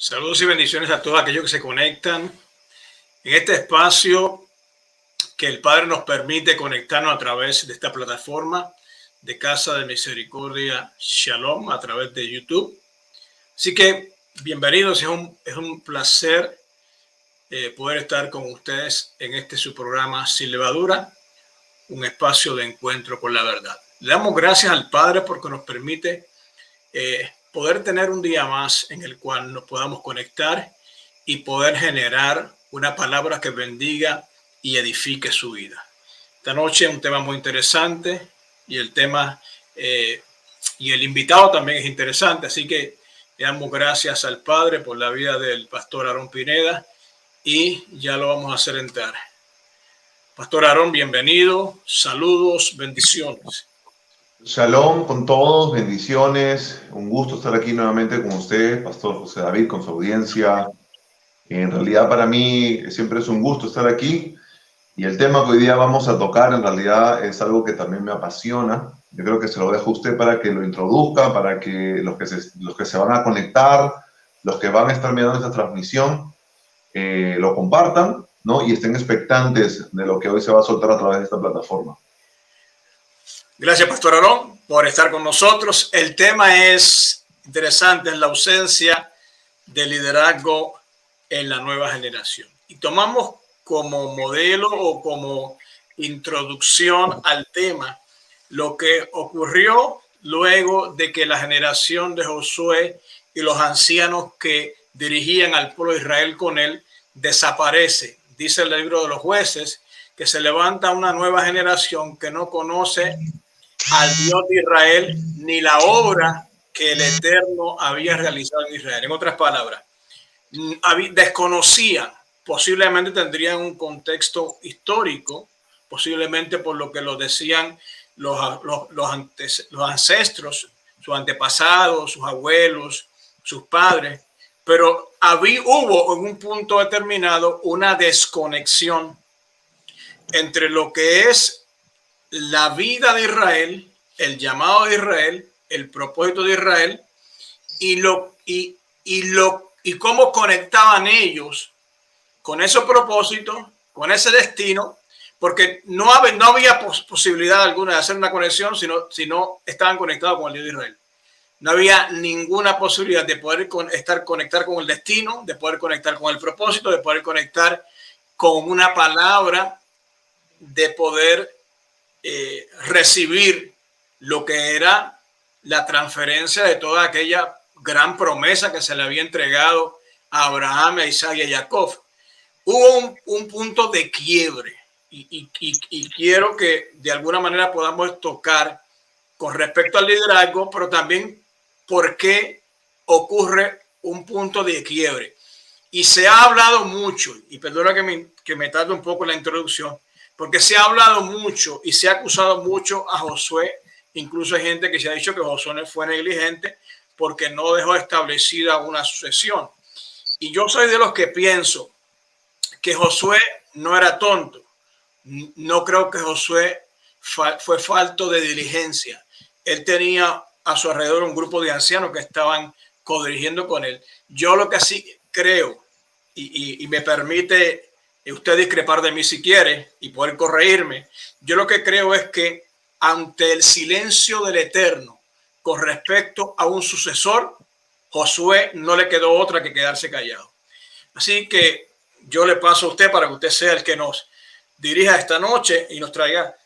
Saludos y bendiciones a todos aquellos que se conectan en este espacio que el Padre nos permite conectarnos a través de esta plataforma de Casa de Misericordia Shalom a través de YouTube. Así que bienvenidos, es un placer poder estar con ustedes en este su programa Sin Levadura, un espacio de encuentro con la verdad. Le damos gracias al Padre porque nos permite poder tener un día más en el cual nos podamos conectar y poder generar una palabra que bendiga y edifique su vida. Esta noche un tema muy interesante y el tema y el invitado también es interesante, así que le damos gracias al Padre por la vida del pastor Aarón Pineda y ya lo vamos a hacer entrar. Pastor Aarón, bienvenido, saludos, bendiciones. Shalom con todos, bendiciones, un gusto estar aquí nuevamente con usted, Pastor José David, con su audiencia. En realidad para mí siempre es un gusto estar aquí y el tema que hoy día vamos a tocar en realidad es algo que también me apasiona. Yo creo que se lo dejo a usted para que lo introduzca, para que los que se van a conectar, los que van a estar mirando esta transmisión, lo compartan, ¿no? Y estén expectantes de lo que hoy se va a soltar a través de esta plataforma. Gracias, Pastor Aarón, por estar con nosotros. El tema es interesante, es la ausencia de liderazgo en la nueva generación. Y tomamos como modelo o como introducción al tema lo que ocurrió luego de que la generación de Josué y los ancianos que dirigían al pueblo de Israel con él desaparece. Dice el libro de los Jueces que se levanta una nueva generación que no conoce al Dios de Israel ni la obra que el Eterno había realizado en Israel. En otras palabras, desconocían, posiblemente tendrían un contexto histórico, posiblemente por lo que lo decían los ancestros, sus antepasados, sus abuelos, sus padres, pero hubo en un punto determinado una desconexión entre lo que es la vida de Israel, el llamado de Israel, el propósito de Israel y cómo conectaban ellos con ese propósito, con ese destino, porque no había posibilidad alguna de hacer una conexión si no estaban conectados con el Dios de Israel. No había ninguna posibilidad de poder conectar con el destino, de poder conectar con el propósito, de poder conectar con una palabra, de poder recibir lo que era la transferencia de toda aquella gran promesa que se le había entregado a Abraham, a Isaac y a Jacob. Hubo un punto de quiebre y quiero que de alguna manera podamos tocar con respecto al liderazgo, pero también por qué ocurre un punto de quiebre. Y se ha hablado mucho, y perdona que me tarde un poco la introducción, porque se ha hablado mucho y se ha acusado mucho a Josué. Incluso hay gente que se ha dicho que Josué fue negligente porque no dejó establecida una sucesión. Y yo soy de los que pienso que Josué no era tonto. No creo que Josué fue falto de diligencia. Él tenía a su alrededor un grupo de ancianos que estaban codirigiendo con él. Yo lo que sí creo, y me permite usted discrepar de mí si quiere y poder corregirme, yo lo que creo es que ante el silencio del Eterno con respecto a un sucesor, Josué no le quedó otra que quedarse callado. Así que yo le paso a usted para que usted sea el que nos dirija esta noche y nos traiga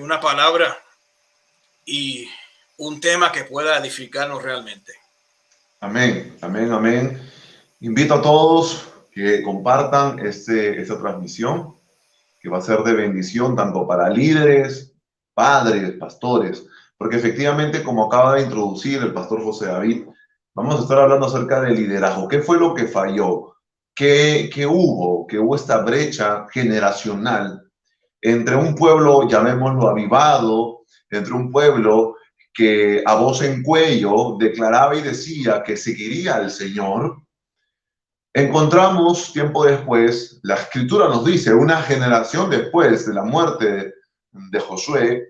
una palabra y un tema que pueda edificarnos realmente. Amén, amén, amén. Invito a todos que compartan esta transmisión, que va a ser de bendición tanto para líderes, padres, pastores, porque efectivamente, como acaba de introducir el pastor José David, vamos a estar hablando acerca del liderazgo. ¿Qué fue lo que falló? ¿Qué hubo? Que hubo esta brecha generacional entre un pueblo, llamémoslo avivado, entre un pueblo que a voz en cuello declaraba y decía que seguiría al Señor. Encontramos tiempo después, la escritura nos dice, una generación después de la muerte de Josué,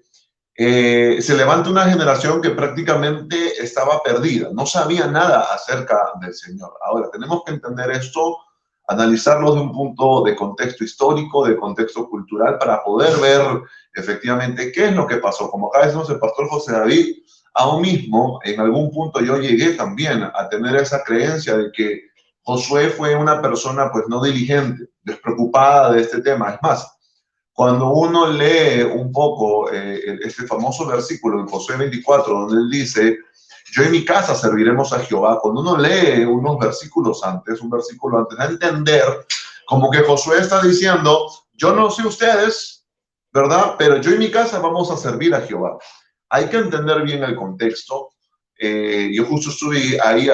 se levanta una generación que prácticamente estaba perdida, no sabía nada acerca del Señor. Ahora, tenemos que entender esto, analizarlo de un punto de contexto histórico, de contexto cultural, para poder ver efectivamente qué es lo que pasó. Como acá decimos el pastor José David, aún mismo, en algún punto yo llegué también a tener esa creencia de que Josué fue una persona pues no diligente, despreocupada de este tema. Es más, cuando uno lee un poco este famoso versículo en Josué 24, donde él dice, yo y mi casa serviremos a Jehová, cuando uno lee unos versículos antes, un versículo antes, da a entender como que Josué está diciendo, yo no sé ustedes, ¿verdad? Pero yo y mi casa vamos a servir a Jehová. Hay que entender bien el contexto. Yo justo estuve ahí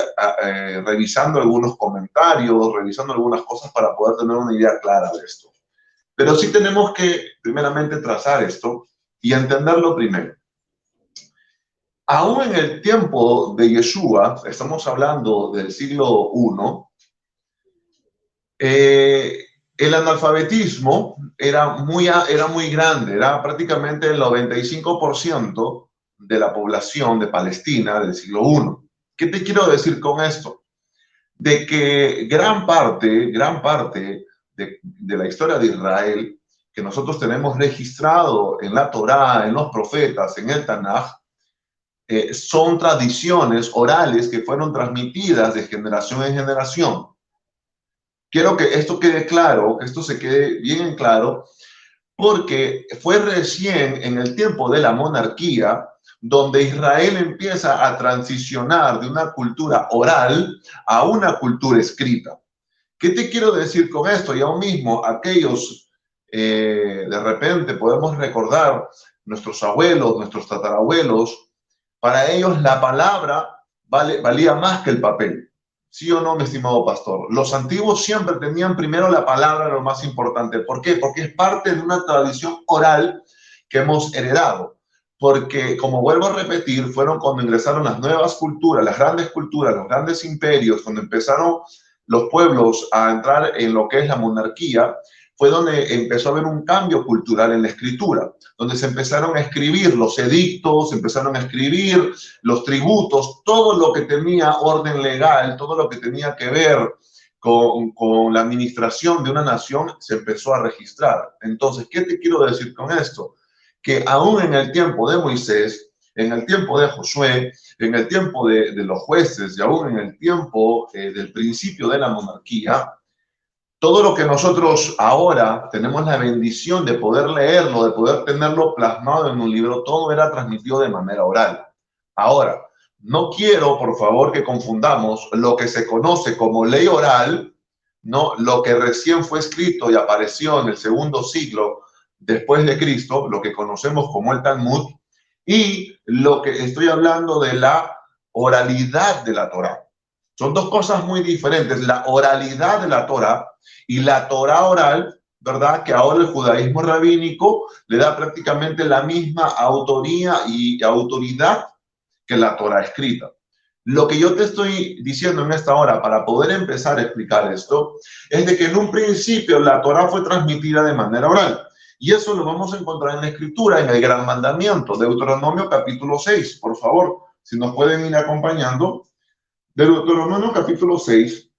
revisando algunos comentarios, revisando algunas cosas para poder tener una idea clara de esto. Pero sí tenemos que primeramente trazar esto y entenderlo primero. Aún en el tiempo de Yeshua, estamos hablando del siglo I, el analfabetismo era muy grande, era prácticamente el 95% de la población de Palestina del siglo I. ¿Qué te quiero decir con esto? De que gran parte de la historia de Israel que nosotros tenemos registrado en la Torá, en los profetas, en el Tanaj, son tradiciones orales que fueron transmitidas de generación en generación. Quiero que esto quede claro, que esto se quede bien en claro, porque fue recién en el tiempo de la monarquía donde Israel empieza a transicionar de una cultura oral a una cultura escrita. ¿Qué te quiero decir con esto? Y aún mismo aquellos, de repente podemos recordar nuestros abuelos, nuestros tatarabuelos, para ellos la palabra valía más que el papel. ¿Sí o no, mi estimado pastor? Los antiguos siempre tenían primero la palabra, lo más importante. ¿Por qué? Porque es parte de una tradición oral que hemos heredado. Porque, como vuelvo a repetir, fueron cuando ingresaron las nuevas culturas, las grandes los grandes imperios, cuando empezaron los pueblos a entrar en lo que es la monarquía, fue donde empezó a haber un cambio cultural en la escritura, donde se empezaron a escribir los edictos, se empezaron a escribir los tributos, todo lo que tenía orden legal, todo lo que tenía que ver con la administración de una nación, se empezó a registrar. Entonces, ¿qué te quiero decir con esto? Que aún en el tiempo de Moisés, en el tiempo de Josué, en el tiempo de los jueces y aún en el tiempo del principio de la monarquía, todo lo que nosotros ahora tenemos la bendición de poder leerlo, de poder tenerlo plasmado en un libro, todo era transmitido de manera oral. Ahora, no quiero, por favor, que confundamos lo que se conoce como ley oral, ¿no? Lo que recién fue escrito y apareció en el segundo siglo después de Cristo, lo que conocemos como el Talmud, y lo que estoy hablando de la oralidad de la Torá. Son dos cosas muy diferentes, la oralidad de la Torá y la Torá oral, ¿verdad? Que ahora el judaísmo rabínico le da prácticamente la misma autoría y autoridad que la Torá escrita. Lo que yo te estoy diciendo en esta hora para poder empezar a explicar esto es de que en un principio la Torá fue transmitida de manera oral. Y eso lo vamos a encontrar en la Escritura, en el Gran Mandamiento, Deuteronomio capítulo 6. Por favor, si nos pueden ir acompañando. Deuteronomio capítulo 6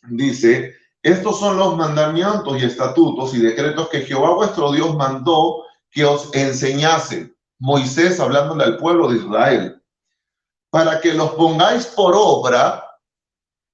dice, estos son los mandamientos y estatutos y decretos que Jehová vuestro Dios mandó que os enseñase. Moisés hablándole al pueblo de Israel, para que los pongáis por obra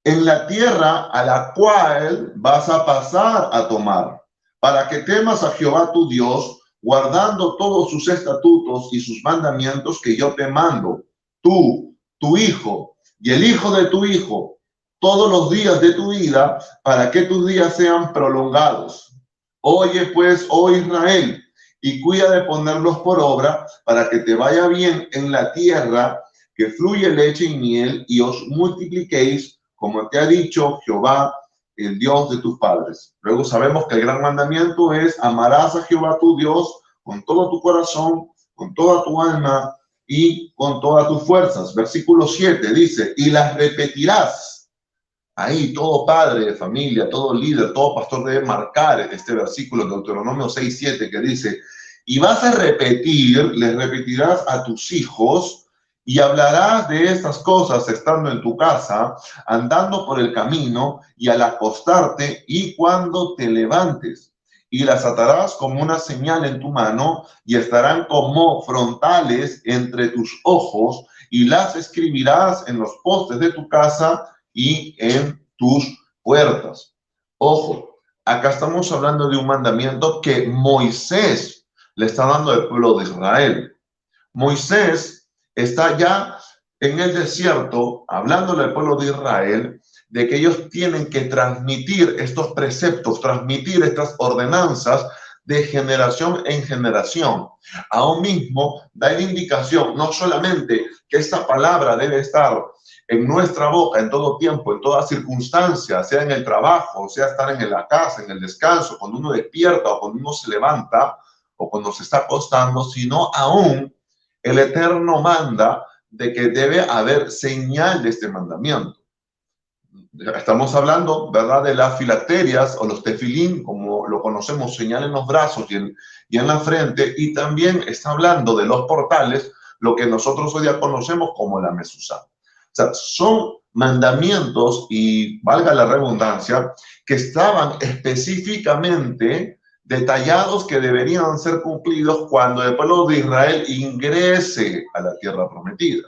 en la tierra a la cual vas a pasar a tomar, para que temas a Jehová tu Dios, guardando todos sus estatutos y sus mandamientos que yo te mando, tú, tu hijo y el hijo de tu hijo, todos los días de tu vida, para que tus días sean prolongados. Oye pues, oh Israel, y cuida de ponerlos por obra, para que te vaya bien en la tierra, que fluye leche y miel, y os multipliquéis, como te ha dicho Jehová, el Dios de tus padres. Luego sabemos que el gran mandamiento es, amarás a Jehová tu Dios con todo tu corazón, con toda tu alma y con todas tus fuerzas. Versículo 7 dice, y las repetirás. Ahí todo padre de familia, todo líder, todo pastor debe marcar este versículo de Deuteronomio 6:7 que dice, y vas a repetir, les repetirás a tus hijos y hablarás de estas cosas estando en tu casa, andando por el camino y al acostarte y cuando te levantes. Y las atarás como una señal en tu mano y estarán como frontales entre tus ojos y las escribirás en los postes de tu casa y en tus puertas. Ojo, acá estamos hablando de un mandamiento que Moisés le está dando al pueblo de Israel. Moisés está ya en el desierto hablándole al pueblo de Israel de que ellos tienen que transmitir estos preceptos, transmitir estas ordenanzas de generación en generación. Aún mismo da la indicación no solamente que esta palabra debe estar en nuestra boca en todo tiempo, en toda circunstancia, sea en el trabajo, sea estar en la casa, en el descanso, cuando uno despierta o cuando uno se levanta o cuando se está acostando, sino aún el Eterno manda de que debe haber señal de este mandamiento. Estamos hablando, ¿verdad?, de las filacterias o los tefilín, como lo conocemos, señal en los brazos y en la frente, y también está hablando de los portales, lo que nosotros hoy día conocemos como la mesuzá. O sea, son mandamientos, y valga la redundancia, que estaban específicamente detallados que deberían ser cumplidos cuando el pueblo de Israel ingrese a la tierra prometida.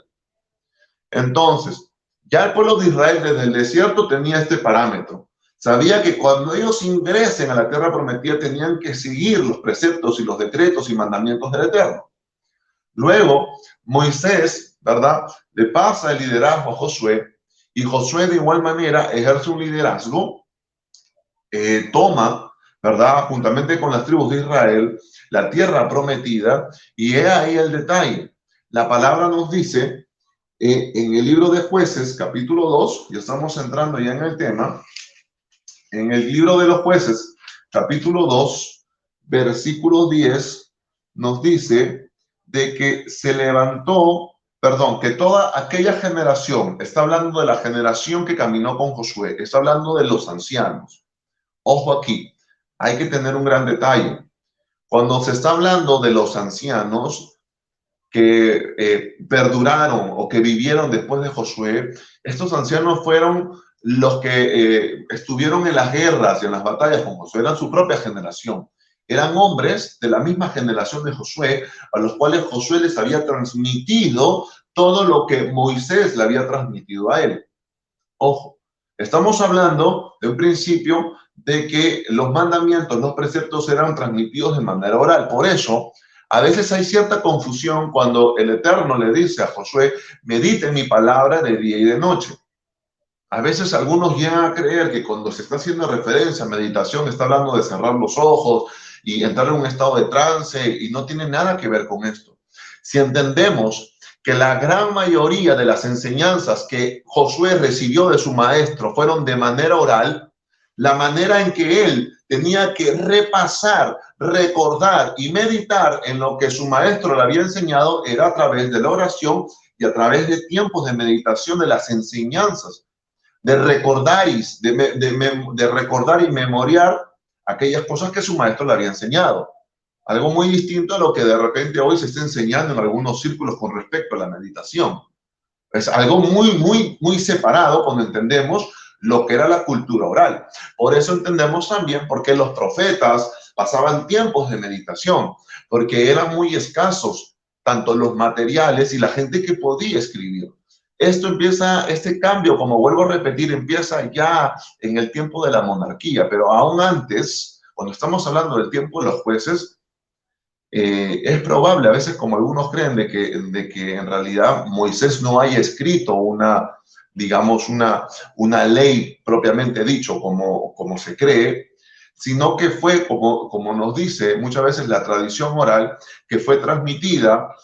Entonces, ya el pueblo de Israel desde el desierto tenía este parámetro. Sabía que cuando ellos ingresen a la tierra prometida tenían que seguir los preceptos y los decretos y mandamientos del Eterno. Luego, Moisés, ¿verdad?, le pasa el liderazgo a Josué, y Josué de igual manera ejerce un liderazgo, toma, ¿verdad?, juntamente con las tribus de Israel, la tierra prometida, y he ahí el detalle. La palabra nos dice, en el libro de Jueces, capítulo 2, ya estamos entrando ya en el tema, en el libro de los Jueces, capítulo 2, versículo 10, nos dice de que se levantó, perdón, que toda aquella generación, está hablando de la generación que caminó con Josué, está hablando de los ancianos. Ojo aquí, hay que tener un gran detalle. Cuando se está hablando de los ancianos que perduraron o que vivieron después de Josué, estos ancianos fueron los que estuvieron en las guerras y en las batallas con Josué, eran su propia generación. Eran hombres de la misma generación de Josué, a los cuales Josué les había transmitido todo lo que Moisés le había transmitido a él. Ojo, estamos hablando de un principio de que los mandamientos, los preceptos eran transmitidos de manera oral. Por eso, a veces hay cierta confusión cuando el Eterno le dice a Josué, medite mi palabra de día y de noche. A veces algunos llegan a creer que cuando se está haciendo referencia a meditación está hablando de cerrar los ojos y entrar en un estado de trance, y no tiene nada que ver con esto. Si entendemos que la gran mayoría de las enseñanzas que Josué recibió de su maestro fueron de manera oral, la manera en que él tenía que repasar, recordar y meditar en lo que su maestro le había enseñado era a través de la oración y a través de tiempos de meditación de las enseñanzas, de recordar y memoriar aquellas cosas que su maestro le había enseñado. Algo muy distinto a lo que de repente hoy se está enseñando en algunos círculos con respecto a la meditación. Es algo muy separado cuando entendemos lo que era la cultura oral. Por eso entendemos también por qué los profetas pasaban tiempos de meditación, porque eran muy escasos, tanto los materiales y la gente que podía escribir. Este cambio, como vuelvo a repetir, empieza ya en el tiempo de la monarquía, pero aún antes, cuando estamos hablando del tiempo de los jueces, es probable, a veces como algunos creen, de que en realidad Moisés no haya escrito una ley propiamente dicho, como se cree, sino que fue, como nos dice muchas veces la tradición oral, que fue transmitida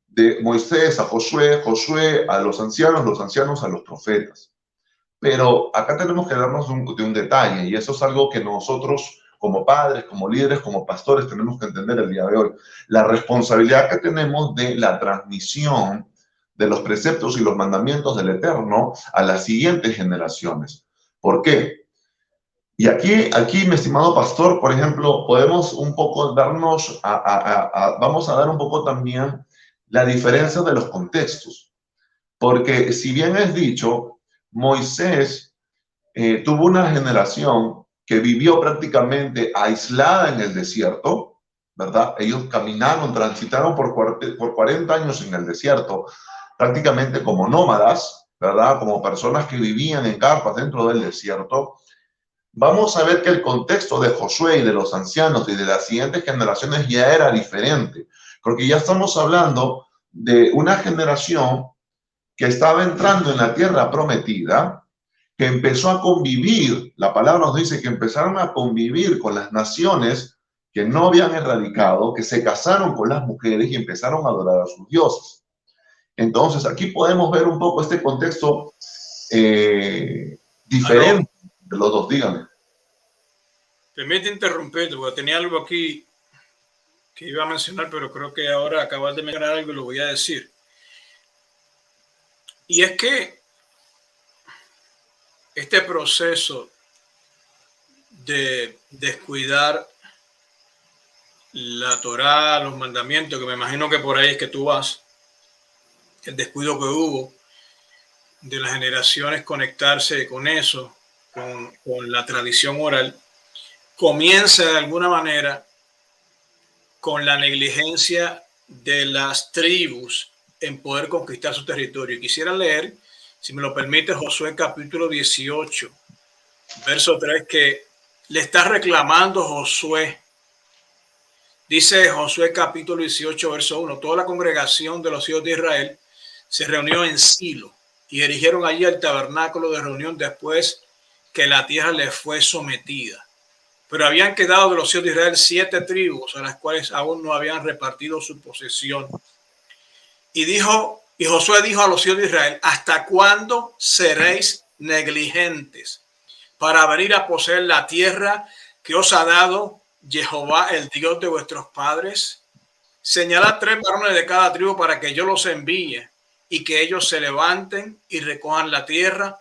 de Moisés a Josué, Josué a los ancianos a los profetas. Pero acá tenemos que darnos de un detalle, y eso es algo que nosotros como padres, como líderes, como pastores tenemos que entender el día de hoy. La responsabilidad que tenemos de la transmisión de los preceptos y los mandamientos del Eterno a las siguientes generaciones. ¿Por qué? Y aquí, mi estimado pastor, por ejemplo, podemos un poco darnos, vamos a dar un poco también la diferencia de los contextos. Porque si bien es dicho, Moisés tuvo una generación que vivió prácticamente aislada en el desierto, ¿verdad? Ellos caminaron, transitaron por 40 años en el desierto, prácticamente como nómadas, ¿verdad? Como personas que vivían en carpas dentro del desierto. Vamos a ver que el contexto de Josué y de los ancianos y de las siguientes generaciones ya era diferente, porque ya estamos hablando de una generación que estaba entrando en la tierra prometida, que empezó a convivir, la palabra nos dice que empezaron a convivir con las naciones que no habían erradicado, que se casaron con las mujeres y empezaron a adorar a sus dioses. Entonces, aquí podemos ver un poco este contexto diferente de los dos, díganme. Permite interrumpirte, porque tenía algo aquí que iba a mencionar, pero creo que ahora acabas de mencionar algo y lo voy a decir. Y es que este proceso de descuidar la Torá, los mandamientos, que me imagino que por ahí es que tú vas, el descuido que hubo de las generaciones conectarse con eso, con la tradición oral, comienza de alguna manera con la negligencia de las tribus en poder conquistar su territorio. Quisiera leer, si me lo permite, Josué capítulo 18, verso 3, que le está reclamando Josué. Dice Josué capítulo 18, verso 1, toda la congregación de los hijos de Israel se reunió en Silo y erigieron allí el tabernáculo de reunión después que la tierra les fue sometida. Pero habían quedado de los hijos de Israel 7 tribus, a las cuales aún no habían repartido su posesión. Y Josué dijo a los hijos de Israel, ¿hasta cuándo seréis negligentes para venir a poseer la tierra que os ha dado Jehová, el Dios de vuestros padres? Señalad 3 varones de cada tribu para que yo los envíe y que ellos se levanten y recojan la tierra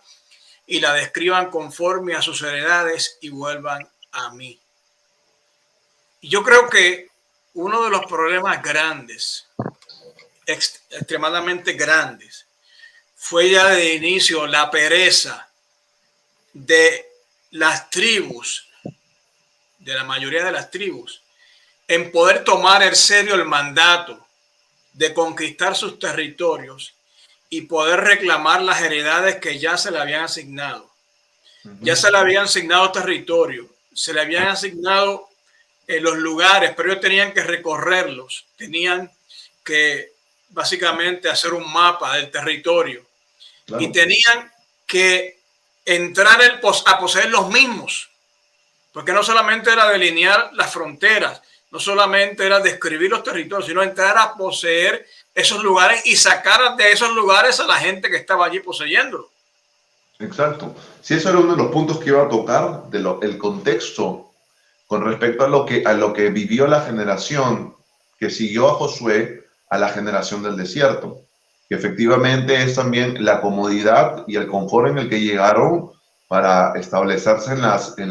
y la describan conforme a sus heredades y vuelvan a mí. Y yo creo que uno de los problemas grandes, extremadamente grandes, fue ya de inicio la pereza de las tribus, de la mayoría de las tribus, en poder tomar en serio el mandato de conquistar sus territorios y poder reclamar las heredades que ya se le habían asignado. Ya se le habían asignado territorio, se le habían asignado los lugares, pero ellos tenían que recorrerlos, tenían que básicamente hacer un mapa del territorio. Claro. Y tenían que entrar a poseer los mismos, porque no solamente era delinear las fronteras, no solamente era describir los territorios, sino entrar a poseer esos lugares y sacar de esos lugares a la gente que estaba allí poseyéndolo. Exacto. Sí, eso era uno de los puntos que iba a tocar, el contexto con respecto a lo que vivió la generación que siguió a Josué, a la generación del desierto, que efectivamente es también la comodidad y el confort en el que llegaron para establecerse en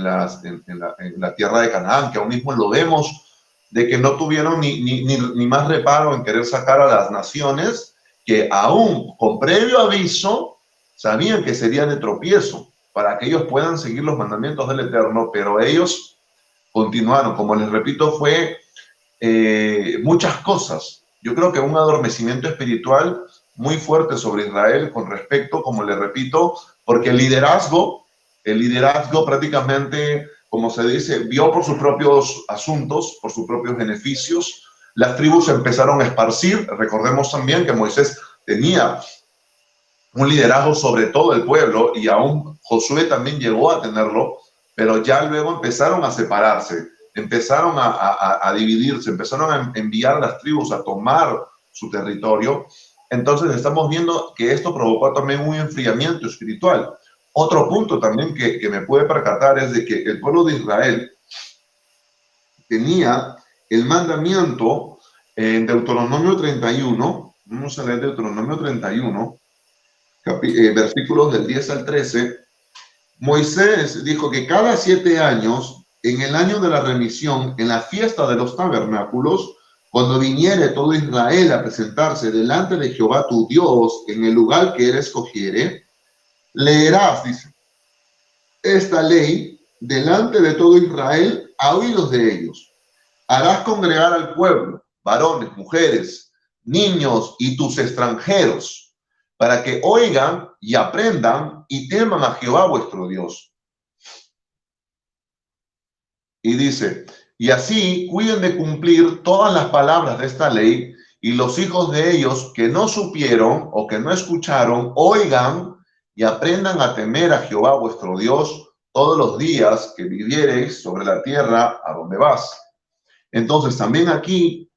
la tierra de Canaán, que aún mismo lo vemos, de que no tuvieron ni más reparo en querer sacar a las naciones que aún con previo aviso sabían que sería de tropiezo para que ellos puedan seguir los mandamientos del Eterno, pero ellos continuaron. Como les repito, fue muchas cosas. Yo creo que un adormecimiento espiritual muy fuerte sobre Israel con respecto, como les repito, porque el liderazgo prácticamente, como se dice, vio por sus propios asuntos, por sus propios beneficios. Las tribus empezaron a esparcir. Recordemos también que Moisés tenía un liderazgo sobre todo el pueblo y aún Josué también llegó a tenerlo, pero ya luego empezaron a separarse, empezaron a dividirse, empezaron a enviar a las tribus a tomar su territorio. Entonces estamos viendo que esto provocó también un enfriamiento espiritual. Otro punto también que me puede percatar es de que el pueblo de Israel tenía el mandamiento en Deuteronomio 31, vamos a leer Deuteronomio 31, versículos del 10 al 13, Moisés dijo que cada 7 años, en el año de la remisión, en la fiesta de los tabernáculos, cuando viniere todo Israel a presentarse delante de Jehová tu Dios en el lugar que él escogiere, leerás, dice, esta ley delante de todo Israel a oídos de ellos. Harás congregar al pueblo, varones, mujeres, niños y tus extranjeros, para que oigan y aprendan y teman a Jehová vuestro Dios. Y dice, y así cuiden de cumplir todas las palabras de esta ley, y los hijos de ellos que no supieron o que no escucharon, oigan y aprendan a temer a Jehová vuestro Dios todos los días que viviereis sobre la tierra a donde vas. Entonces, también aquí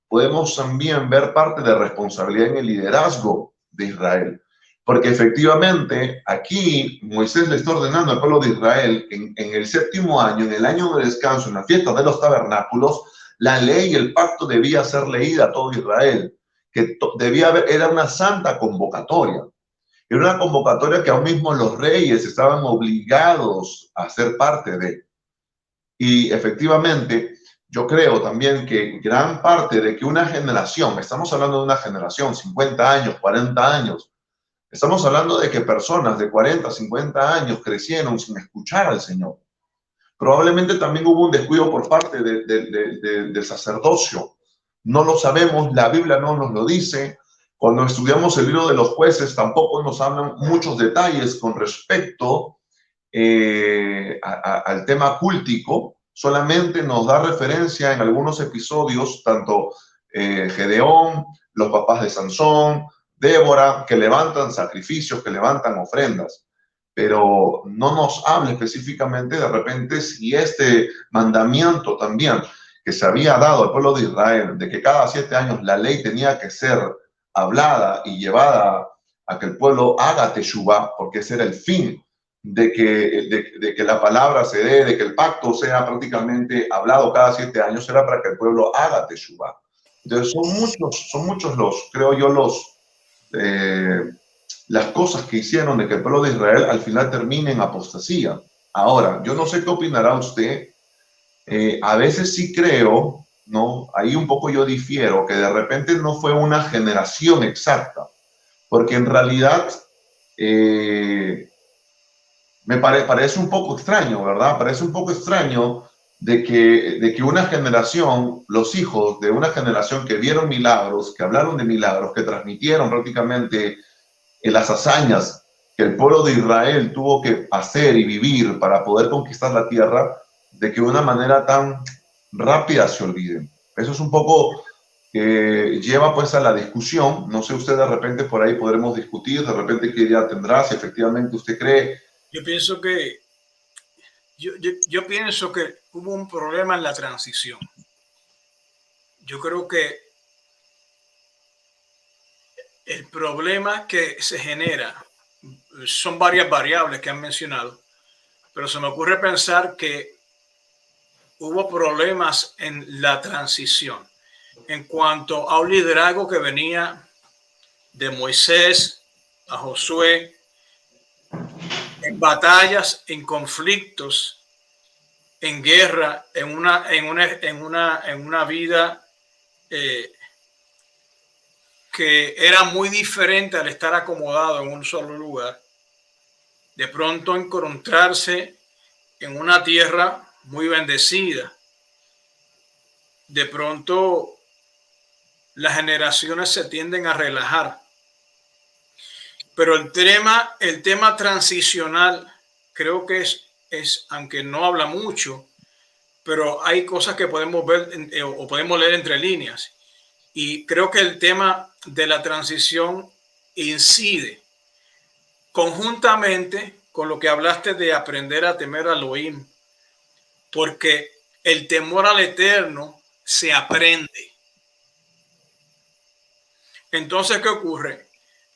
podemos también ver parte de responsabilidad en el liderazgo de Israel. Porque efectivamente aquí Moisés le está ordenando al pueblo de Israel en el 7º año, en el año de descanso, en la fiesta de los tabernáculos, la ley y el pacto debía ser leída a todo Israel, que debía haber, era una santa convocatoria. Era una convocatoria que aún mismo los reyes estaban obligados a ser parte de. Y efectivamente, yo creo también que gran parte de que una generación, estamos hablando de una generación, 50 años, 40 años, estamos hablando de que personas de 40, 50 años crecieron sin escuchar al Señor. Probablemente también hubo un descuido por parte del sacerdocio. No lo sabemos, la Biblia no nos lo dice. Cuando estudiamos el libro de los jueces tampoco nos hablan muchos detalles con respecto al tema cúltico. Solamente nos da referencia en algunos episodios, tanto Gedeón, los papás de Sansón, Débora, que levantan sacrificios, que levantan ofrendas, pero no nos habla específicamente de repente si este mandamiento también que se había dado al pueblo de Israel, de que cada 7 años la ley tenía que ser hablada y llevada a que el pueblo haga teshuvá, porque ese era el fin de que la palabra se dé, de que el pacto sea prácticamente hablado cada 7 años, era para que el pueblo haga teshuvá. Entonces son muchos los, creo yo, las cosas que hicieron de que el pueblo de Israel al final termine en apostasía. Ahora, yo no sé qué opinará usted. A veces sí creo, ¿no? Ahí un poco yo difiero, que de repente no fue una generación exacta, porque en realidad parece un poco extraño, ¿verdad? Parece un poco extraño de que una generación, los hijos de una generación que vieron milagros, que hablaron de milagros, que transmitieron prácticamente las hazañas que el pueblo de Israel tuvo que hacer y vivir para poder conquistar la tierra, de que de una manera tan rápida se olviden. Eso es un poco lleva pues a la discusión. No sé, usted de repente por ahí podremos discutir, de repente qué idea tendrá, si efectivamente usted cree. Yo pienso que yo pienso que hubo un problema en la transición. Yo creo que el problema que se genera son varias variables que han mencionado, pero se me ocurre pensar que hubo problemas en la transición en cuanto a un liderazgo que venía de Moisés a Josué en batallas, en conflictos, en guerra, en una vida que era muy diferente al estar acomodado en un solo lugar. De pronto encontrarse en una tierra muy bendecida. De pronto las generaciones se tienden a relajar. Pero el tema transicional creo que es, aunque no habla mucho, pero hay cosas que podemos ver o podemos leer entre líneas. Y creo que el tema de la transición incide conjuntamente con lo que hablaste de aprender a temer a Elohim, porque el temor al Eterno se aprende. Entonces, ¿qué ocurre?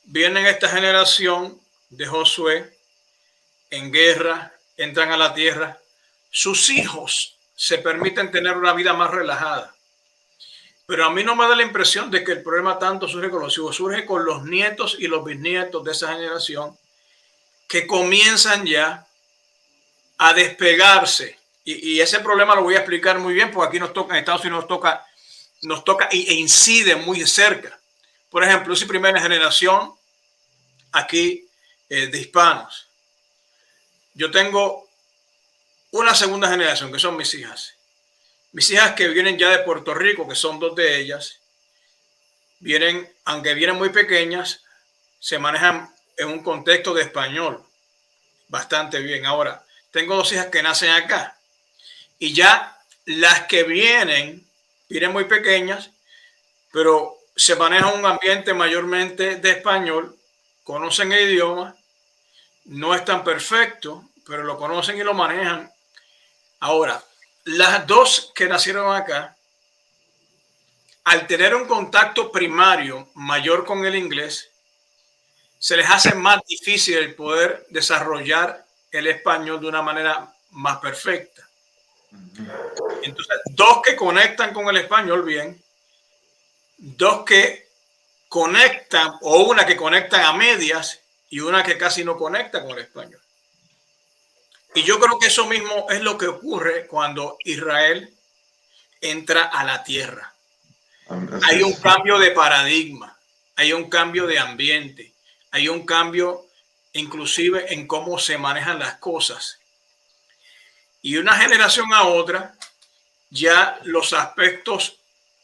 Viene esta generación de Josué en guerra, entran a la tierra, sus hijos se permiten tener una vida más relajada. Pero a mí no me da la impresión de que el problema tanto surge con los hijos, surge con los nietos y los bisnietos de esa generación que comienzan ya a despegarse. Y ese problema lo voy a explicar muy bien, porque aquí nos toca, en Estados Unidos nos toca e incide muy cerca. Por ejemplo, soy primera generación aquí de hispanos. Yo tengo una segunda generación, que son mis hijas. Mis hijas que vienen ya de Puerto Rico, que son dos de ellas, vienen, aunque vienen muy pequeñas, se manejan en un contexto de español bastante bien. Ahora, tengo dos hijas que nacen acá y ya las que vienen muy pequeñas, pero se maneja un ambiente mayormente de español, conocen el idioma, no es tan perfecto, pero lo conocen y lo manejan. Ahora, las dos que nacieron acá, al tener un contacto primario mayor con el inglés, se les hace más difícil el poder desarrollar el español de una manera más perfecta. Entonces, dos que conectan con el español bien, dos que conectan, o una que conectan a medias y una que casi no conecta con el español. Y yo creo que eso mismo es lo que ocurre cuando Israel entra a la tierra. Hay un cambio de paradigma, hay un cambio de ambiente, hay un cambio inclusive en cómo se manejan las cosas. Y una generación a otra, ya los aspectos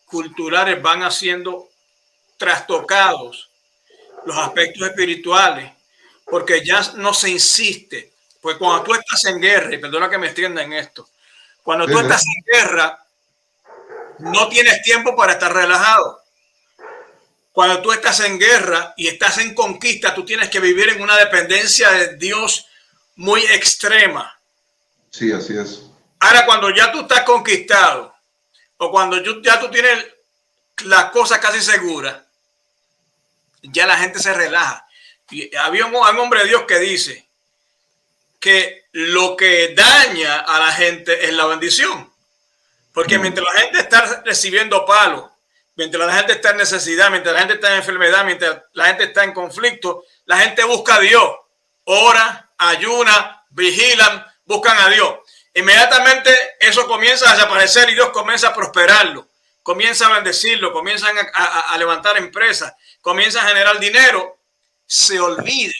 culturales van haciendo trastocados, los aspectos espirituales, porque ya no se insiste. Pues cuando tú estás en guerra, y perdona que me extienda en esto, cuando tú estás en guerra, no tienes tiempo para estar relajado. Cuando tú estás en guerra y estás en conquista, tú tienes que vivir en una dependencia de Dios muy extrema. Sí, así es. Ahora, cuando ya tú estás conquistado, o cuando ya tú tienes las cosas casi seguras, ya la gente se relaja. Y había un hombre de Dios que dice que lo que daña a la gente es la bendición. Porque mientras la gente está recibiendo palos, mientras la gente está en necesidad, mientras la gente está en enfermedad, mientras la gente está en conflicto, la gente busca a Dios. Ora, ayuna, vigilan, buscan a Dios. Inmediatamente eso comienza a desaparecer y Dios comienza a prosperarlo, comienza a bendecirlo, comienzan a levantar empresas, comienzan a generar dinero, se olvida,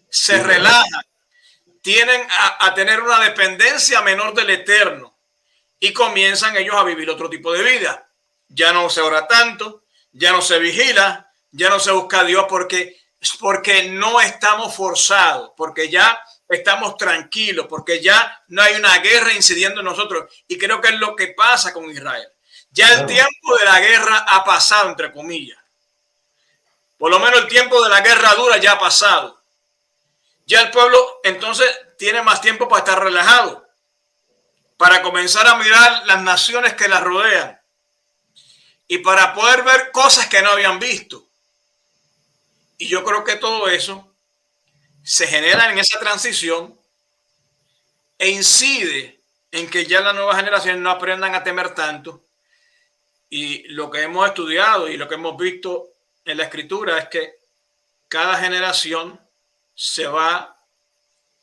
se relaja, tienen a tener una dependencia menor del Eterno y comienzan ellos a vivir otro tipo de vida. Ya no se ora tanto, ya no se vigila, ya no se busca a Dios porque no estamos forzados, porque ya estamos tranquilos, porque ya no hay una guerra incidiendo en nosotros. Y creo que es lo que pasa con Israel. Ya el tiempo de la guerra ha pasado, entre comillas. Por lo menos el tiempo de la guerra dura ya ha pasado. Ya el pueblo entonces tiene más tiempo para estar relajado, para comenzar a mirar las naciones que las rodean y para poder ver cosas que no habían visto. Y yo creo que todo eso se genera en esa transición e incide en que ya las nuevas generaciones no aprendan a temer tanto. Y lo que hemos estudiado y lo que hemos visto en la escritura es que cada generación se va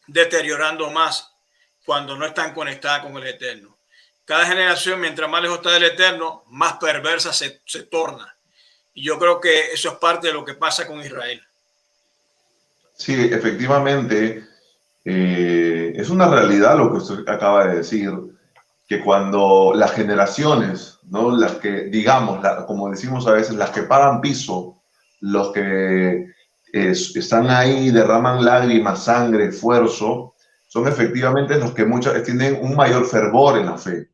deteriorando más cuando no están conectadas con el Eterno. Cada generación, mientras más lejos está del Eterno, más perversa se torna. Y yo creo que eso es parte de lo que pasa con Israel. Sí, efectivamente, es una realidad lo que usted acaba de decir, que cuando las generaciones, ¿no? Las que, digamos, como decimos a veces, las que pagan piso, los que están ahí, derraman lágrimas, sangre, esfuerzo, son efectivamente los que muchas tienen un mayor fervor en la fe,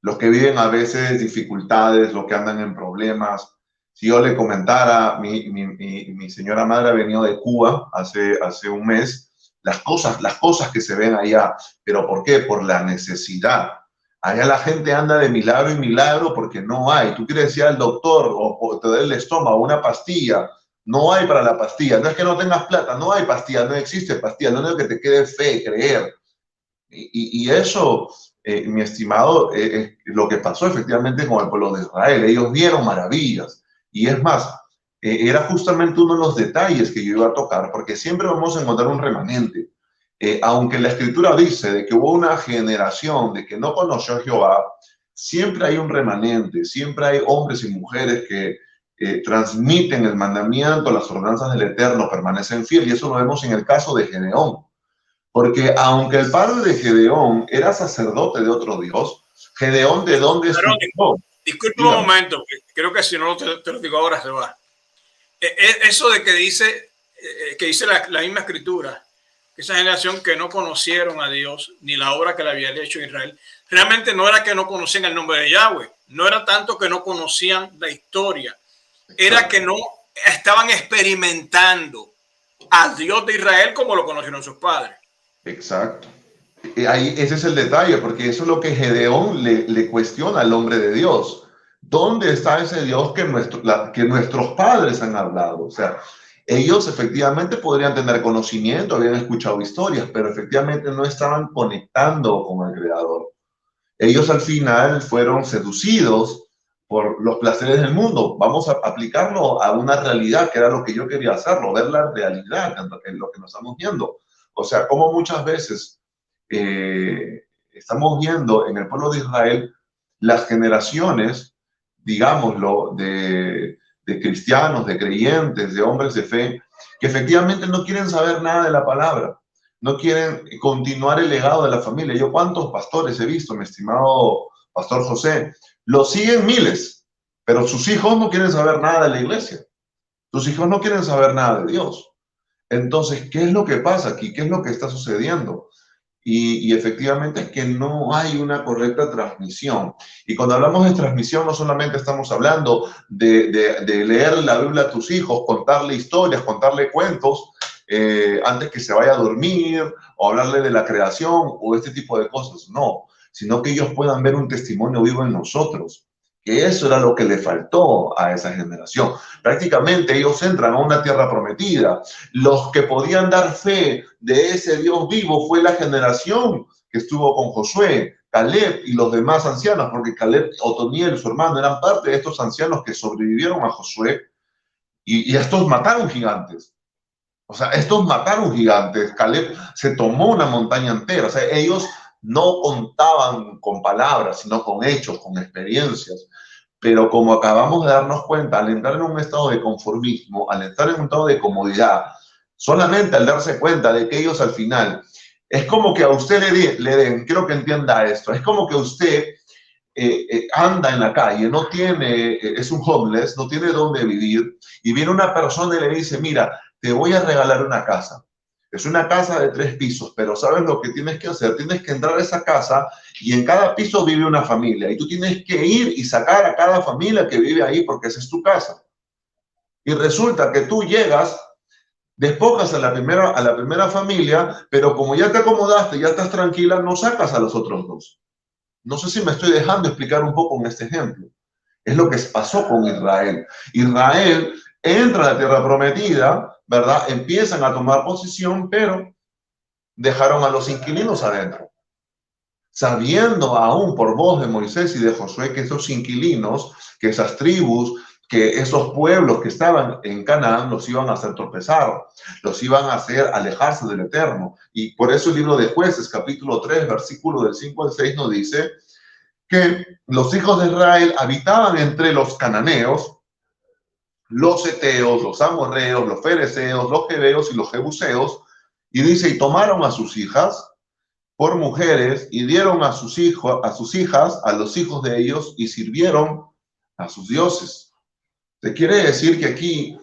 los que viven a veces dificultades, los que andan en problemas. Si yo le comentara, mi señora madre ha venido de Cuba hace un mes, las cosas que se ven allá, ¿pero por qué? Por la necesidad. Allá la gente anda de milagro en milagro porque no hay. Tú quieres decir al doctor o te da el estómago, una pastilla, no hay para la pastilla. No es que no tengas plata, no hay pastilla, no existe pastilla, no es que te quede fe, creer. Y eso, mi estimado, lo que pasó efectivamente con el pueblo de Israel. Ellos vieron maravillas. Y es más, era justamente uno de los detalles que yo iba a tocar, porque siempre vamos a encontrar un remanente. aunque la escritura dice de que hubo una generación de que no conoció a Jehová, siempre hay un remanente, siempre hay hombres y mujeres que transmiten el mandamiento, las ordenanzas del Eterno, permanecen fieles, y eso lo vemos en el caso de Gedeón. Porque aunque el padre de Gedeón era sacerdote de otro Dios, Gedeón, ¿de dónde surgió? Disculpe un momento, creo que si no te lo digo ahora se va. Eso de que dice la misma escritura, que esa generación que no conocieron a Dios ni la obra que le había hecho Israel, realmente no era que no conocían el nombre de Yahweh, no era tanto que no conocían la historia, era que no estaban experimentando al Dios de Israel como lo conocieron sus padres. Exacto. Ahí, ese es el detalle, porque eso es lo que Gedeón le cuestiona al hombre de Dios. ¿Dónde está ese Dios que nuestros padres han hablado? O sea, ellos efectivamente podrían tener conocimiento, habían escuchado historias, pero efectivamente no estaban conectando con el Creador. Ellos al final fueron seducidos por los placeres del mundo. Vamos a aplicarlo a una realidad, que era lo que yo quería hacerlo, ver la realidad en lo que nos estamos viendo. O sea, como muchas veces estamos viendo en el pueblo de Israel las generaciones, digámoslo, de cristianos, de creyentes, de hombres de fe, que efectivamente no quieren saber nada de la palabra, no quieren continuar el legado de la familia. Yo cuántos pastores he visto, mi estimado pastor José, los siguen miles, pero sus hijos no quieren saber nada de la iglesia, sus hijos no quieren saber nada de Dios. Entonces, ¿qué es lo que pasa aquí? ¿Qué es lo que está sucediendo? Y efectivamente es que no hay una correcta transmisión. Y cuando hablamos de transmisión, no solamente estamos hablando de leer la Biblia a tus hijos, contarle historias, contarle cuentos, antes que se vaya a dormir, o hablarle de la creación, o este tipo de cosas. No, sino que ellos puedan ver un testimonio vivo en nosotros. Que eso era lo que le faltó a esa generación. Prácticamente ellos entran a una tierra prometida. Los que podían dar fe de ese Dios vivo fue la generación que estuvo con Josué, Caleb y los demás ancianos, porque Caleb, Otoniel, su hermano, eran parte de estos ancianos que sobrevivieron a Josué y estos mataron gigantes. O sea, estos mataron gigantes. Caleb se tomó una montaña entera. O sea, ellos no contaban con palabras, sino con hechos, con experiencias. Pero como acabamos de darnos cuenta, al entrar en un estado de conformismo, al entrar en un estado de comodidad, solamente al darse cuenta de que ellos al final, es como que a usted le den, quiero que entienda esto, es como que usted anda en la calle, no tiene, es un homeless, no tiene dónde vivir, y viene una persona y le dice, mira, te voy a regalar una casa. Es una casa de 3 pisos, pero ¿sabes lo que tienes que hacer? Tienes que entrar a esa casa y en cada piso vive una familia y tú tienes que ir y sacar a cada familia que vive ahí porque esa es tu casa. Y resulta que tú llegas, despojas a la primera familia, pero como ya te acomodaste, ya estás tranquila, no sacas a los otros 2. No sé si me estoy dejando explicar un poco en este ejemplo. Es lo que pasó con Israel. Israel entra a la tierra prometida, ¿verdad? Empiezan a tomar posición, pero dejaron a los inquilinos adentro. Sabiendo aún por voz de Moisés y de Josué que esos inquilinos, que esas tribus, que esos pueblos que estaban en Canaán los iban a hacer tropezar, los iban a hacer alejarse del Eterno. Y por eso el libro de Jueces, capítulo 3, versículo del 5 al 6, nos dice que los hijos de Israel habitaban entre los cananeos, los heteos, los amorreos, los fereceos, los jebeos y los jebuseos, y dice, y tomaron a sus hijas por mujeres y dieron a sus hijos, a sus hijas, a los hijos de ellos y sirvieron a sus dioses. Se quiere decir que aquí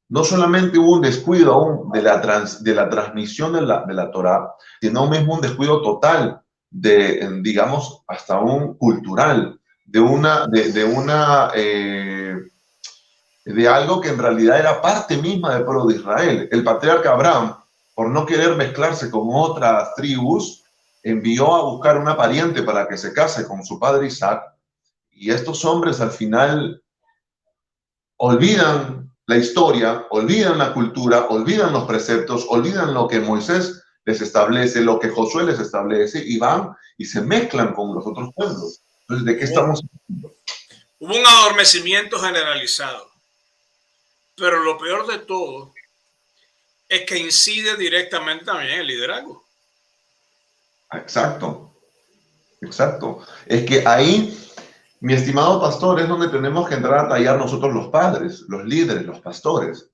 no solamente hubo un descuido aún de la transmisión de la Torá, sino mismo un descuido total digamos, hasta un cultural, de algo que en realidad era parte misma del pueblo de Israel. El patriarca Abraham, por no querer mezclarse con otras tribus, envió a buscar una pariente para que se case con su padre Isaac, y estos hombres al final olvidan la historia, olvidan la cultura, olvidan los preceptos, olvidan lo que Moisés les establece, lo que Josué les establece, y van y se mezclan con los otros pueblos. Entonces, ¿de qué estamos hablando? Hubo un adormecimiento generalizado, pero lo peor de todo es que incide directamente también en el liderazgo. Exacto, exacto. Es que ahí, mi estimado pastor, es donde tenemos que entrar a tallar nosotros los padres, los líderes, los pastores.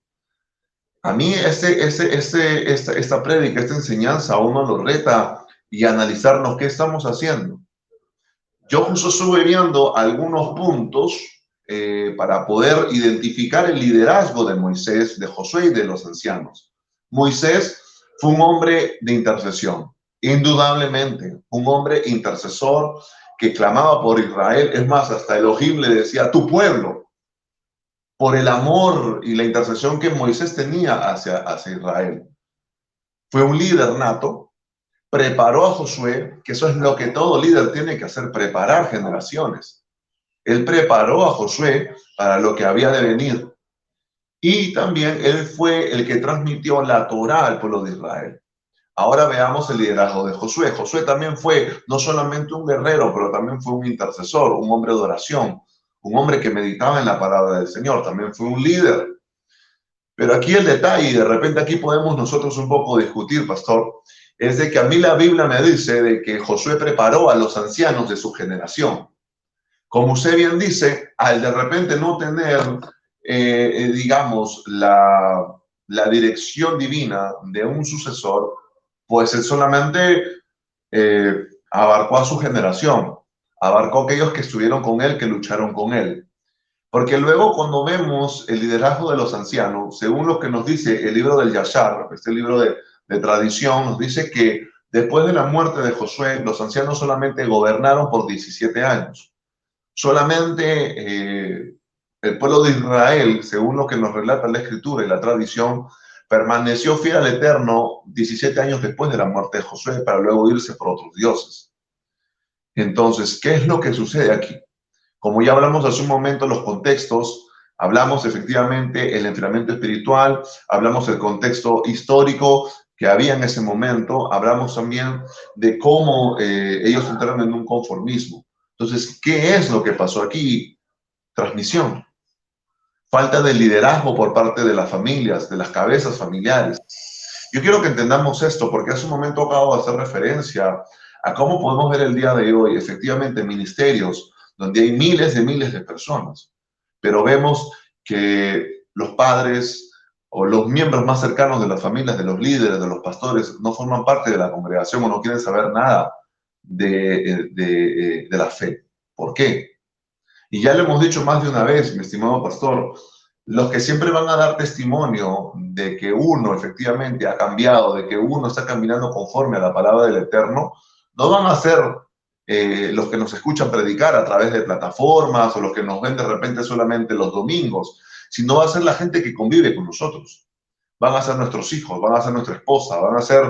A mí esta prédica, esta enseñanza, a uno lo reta y analizarnos qué estamos haciendo. Yo justo estuve viendo algunos puntos para poder identificar el liderazgo de Moisés, de Josué y de los ancianos. Moisés fue un hombre de intercesión, indudablemente, un hombre intercesor que clamaba por Israel. Es más, hasta Elohim le decía, tu pueblo, por el amor y la intercesión que Moisés tenía hacia Israel. Fue un líder nato, preparó a Josué, que eso es lo que todo líder tiene que hacer, preparar generaciones. Él preparó a Josué para lo que había de venir. Y también él fue el que transmitió la Torá al pueblo de Israel. Ahora veamos el liderazgo de Josué. Josué también fue no solamente un guerrero, pero también fue un intercesor, un hombre de oración, un hombre que meditaba en la palabra del Señor. También fue un líder. Pero aquí el detalle, y de repente aquí podemos nosotros un poco discutir, pastor, es de que a mí la Biblia me dice de que Josué preparó a los ancianos de su generación. Como usted bien dice, al de repente no tener, digamos, la dirección divina de un sucesor, pues él solamente abarcó a su generación, abarcó a aquellos que estuvieron con él, que lucharon con él. Porque luego cuando vemos el liderazgo de los ancianos, según lo que nos dice el libro del Yashar, este libro de tradición, nos dice que después de la muerte de Josué, los ancianos solamente gobernaron por 17 años. Solamente el pueblo de Israel, según lo que nos relata la Escritura y la tradición, permaneció fiel al Eterno 17 años después de la muerte de Josué para luego irse por otros dioses. Entonces, ¿qué es lo que sucede aquí? Como ya hablamos hace un momento, los contextos, hablamos efectivamente el entrenamiento espiritual, hablamos del contexto histórico que había en ese momento, hablamos también de cómo ellos entraron en un conformismo. Entonces, ¿qué es lo que pasó aquí? Transmisión. Falta de liderazgo por parte de las familias, de las cabezas familiares. Yo quiero que entendamos esto porque hace un momento acabo de hacer referencia a cómo podemos ver el día de hoy, efectivamente, ministerios donde hay miles de personas, pero vemos que los padres o los miembros más cercanos de las familias, de los líderes, de los pastores, no forman parte de la congregación o no quieren saber nada de la fe. ¿Por qué? Y ya lo hemos dicho más de una vez, mi estimado pastor, los que siempre van a dar testimonio de que uno efectivamente ha cambiado, de que uno está caminando conforme a la palabra del Eterno, no van a ser los que nos escuchan predicar a través de plataformas o los que nos ven de repente solamente los domingos, sino va a ser la gente que convive con nosotros. Van a ser nuestros hijos, van a ser nuestra esposa, van a ser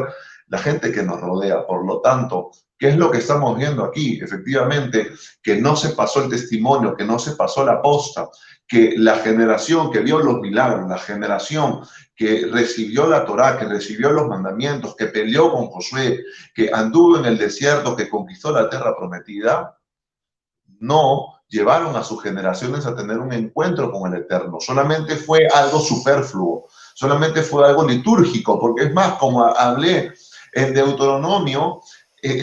la gente que nos rodea. Por lo tanto, ¿qué es lo que estamos viendo aquí? Efectivamente, que no se pasó el testimonio, que no se pasó la posta, que la generación que vio los milagros, la generación que recibió la Torá, que recibió los mandamientos, que peleó con Josué, que anduvo en el desierto, que conquistó la tierra prometida, no llevaron a sus generaciones a tener un encuentro con el Eterno. Solamente fue algo superfluo, solamente fue algo litúrgico, porque es más, como hablé en Deuteronomio,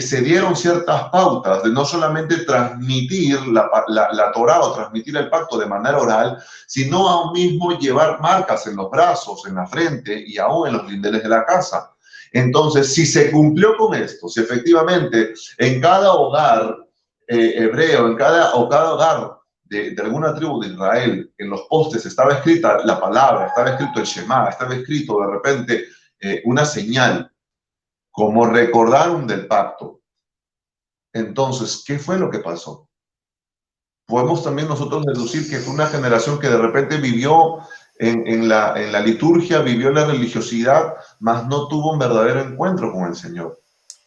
se dieron ciertas pautas de no solamente transmitir la Torá o transmitir el pacto de manera oral, sino aún mismo llevar marcas en los brazos, en la frente y aún en los lindeles de la casa. Entonces, si se cumplió con esto, si efectivamente en cada hogar hebreo, en cada hogar de alguna tribu de Israel, en los postes estaba escrita la palabra, estaba escrito el Shema, estaba escrito de repente una señal, como recordaron del pacto. Entonces, ¿qué fue lo que pasó? Podemos también nosotros deducir que fue una generación que de repente vivió en la liturgia, vivió en la religiosidad, mas no tuvo un verdadero encuentro con el Señor.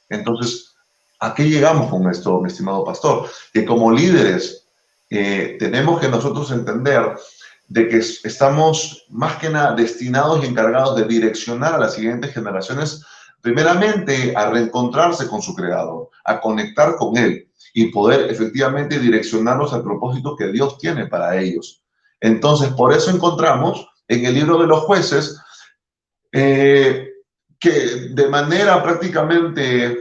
Entonces, ¿a qué llegamos con esto, mi estimado pastor? Que como líderes tenemos que nosotros entender de que estamos más que nada destinados y encargados de direccionar a las siguientes generaciones, primeramente a reencontrarse con su Creador, a conectar con Él y poder efectivamente direccionarlos al propósito que Dios tiene para ellos. Entonces, por eso encontramos en el libro de los jueces que de manera prácticamente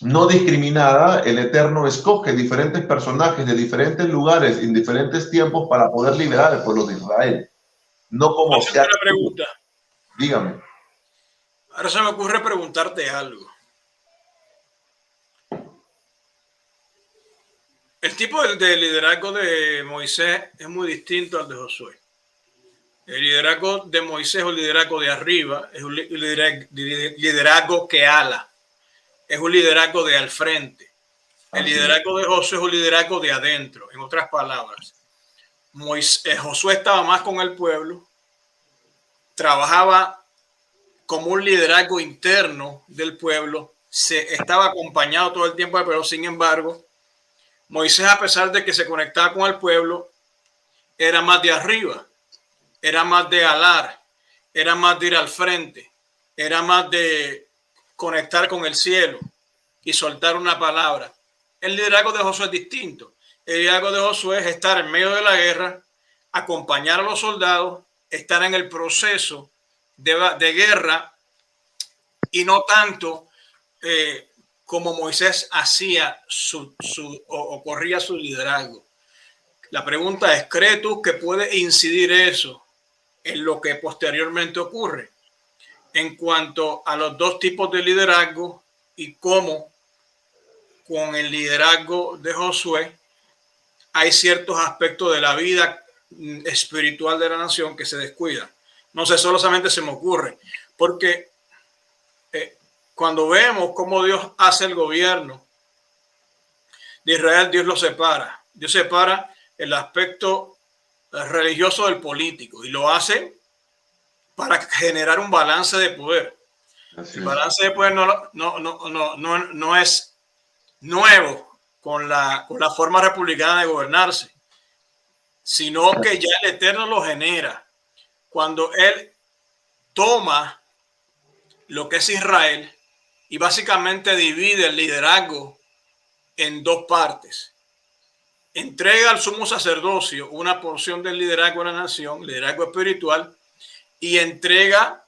no discriminada, el Eterno escoge diferentes personajes de diferentes lugares en diferentes tiempos para poder liberar al pueblo de Israel. No como Hacerte sea. una pregunta. Dígame. Ahora se me ocurre preguntarte algo. El tipo de liderazgo de Moisés es muy distinto al de Josué. El liderazgo de Moisés es un liderazgo de arriba, es un liderazgo que ala, es un liderazgo de al frente. El liderazgo de Josué es un liderazgo de adentro. En otras palabras, Josué estaba más con el pueblo, trabajaba como un liderazgo interno del pueblo, se estaba acompañado todo el tiempo, pero sin embargo, Moisés, a pesar de que se conectaba con el pueblo, era más de arriba, era más de alar, era más de ir al frente, era más de conectar con el cielo y soltar una palabra. El liderazgo de Josué es distinto. El liderazgo de Josué es estar en medio de la guerra, acompañar a los soldados, estar en el proceso de guerra y no tanto como Moisés hacía o corría su liderazgo. La pregunta es, ¿crees tú que puede incidir eso en lo que posteriormente ocurre en cuanto a los dos tipos de liderazgo y cómo con el liderazgo de Josué hay ciertos aspectos de la vida espiritual de la nación que se descuidan? No sé, solamente se me ocurre, porque cuando vemos cómo Dios hace el gobierno de Israel, Dios lo separa. Dios separa el aspecto religioso del político y lo hace para generar un balance de poder. El balance de poder no es nuevo con la forma republicana de gobernarse, sino que ya el Eterno lo genera. Cuando Él toma lo que es Israel y básicamente divide el liderazgo en dos partes. Entrega al sumo sacerdocio una porción del liderazgo de la nación, liderazgo espiritual, y entrega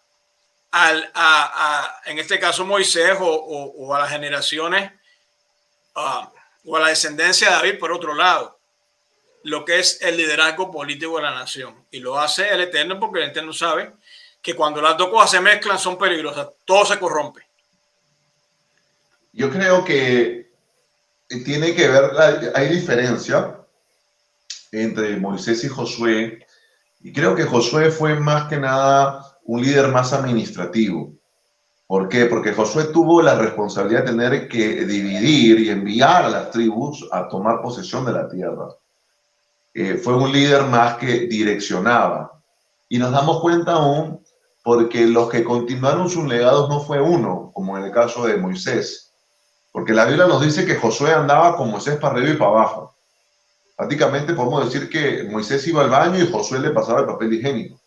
en este caso Moisés o a las generaciones o a la descendencia de David por otro lado, lo que es el liderazgo político de la nación. Y lo hace el Eterno porque el Eterno sabe que cuando las dos cosas se mezclan son peligrosas, todo se corrompe. Yo creo que tiene que ver, hay diferencia entre Moisés y Josué, y creo que Josué fue más que nada un líder más administrativo. ¿Por qué? Porque Josué tuvo la responsabilidad de tener que dividir y enviar a las tribus a tomar posesión de la tierra. Fue un líder más que direccionaba. Y nos damos cuenta aún porque los que continuaron sus legados no fue uno, como en el caso de Moisés. Porque la Biblia nos dice que Josué andaba con Moisés para arriba y para abajo. Prácticamente podemos decir que Moisés iba al baño y Josué le pasaba el papel higiénico.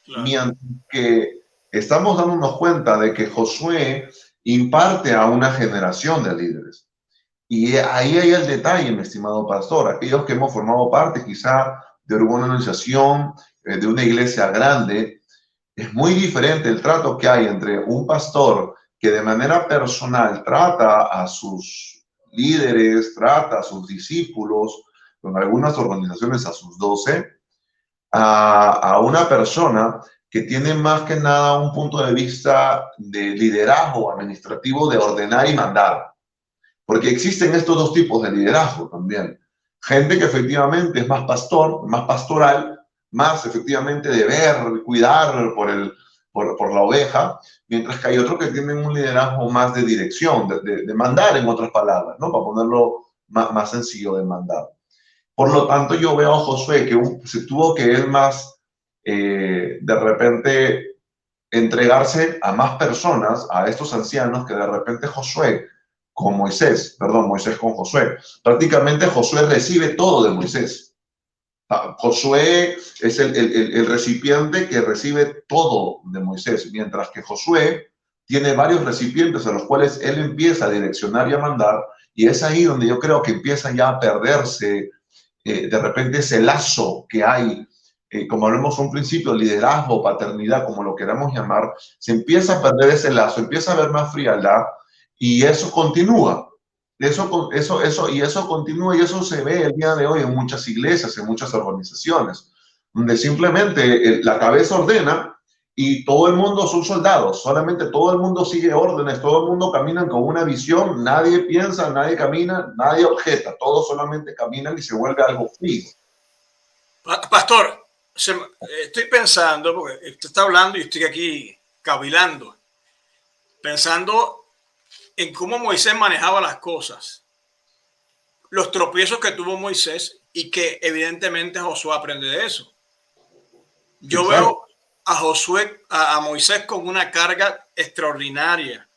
Claro. Mientras que estamos dándonos cuenta de que Josué imparte a una generación de líderes. Y ahí hay el detalle, mi estimado pastor. Aquellos que hemos formado parte quizá de una organización, de una iglesia grande, es muy diferente el trato que hay entre un pastor que de manera personal trata a sus líderes, trata a sus discípulos, con algunas organizaciones a sus 12, a una persona que tiene más que nada un punto de vista de liderazgo administrativo, de ordenar y mandar. Porque existen estos dos tipos de liderazgo también. Gente que efectivamente es más pastor, más pastoral, más efectivamente de ver, cuidar por la oveja, mientras que hay otros que tienen un liderazgo más de dirección, de mandar, en otras palabras, ¿no? Para ponerlo más sencillo, de mandar. Por lo tanto, yo veo a Josué que se tuvo que él más, de repente, entregarse a más personas, a estos ancianos, que de repente Josué con Moisés con Josué. Prácticamente Josué recibe todo de Moisés. Josué es el recipiente que recibe todo de Moisés, mientras que Josué tiene varios recipientes a los cuales él empieza a direccionar y a mandar, y es ahí donde yo creo que empieza ya a perderse de repente ese lazo que hay, como hablamos a un principio, liderazgo, paternidad, como lo queramos llamar, se empieza a perder ese lazo, empieza a haber más frialdad, Y eso continúa. Eso continúa y eso se ve el día de hoy en muchas iglesias, en muchas organizaciones, donde simplemente la cabeza ordena y todo el mundo son soldados, solamente todo el mundo sigue órdenes, todo el mundo camina con una visión, nadie piensa, nadie camina, nadie objeta, todos solamente caminan y se vuelve algo fijo. Pastor, estoy pensando, porque usted está hablando y estoy aquí cavilando, pensando en cómo Moisés manejaba las cosas, los tropiezos que tuvo Moisés y que evidentemente Josué aprende de eso. Yo veo a Moisés con una carga extraordinaria,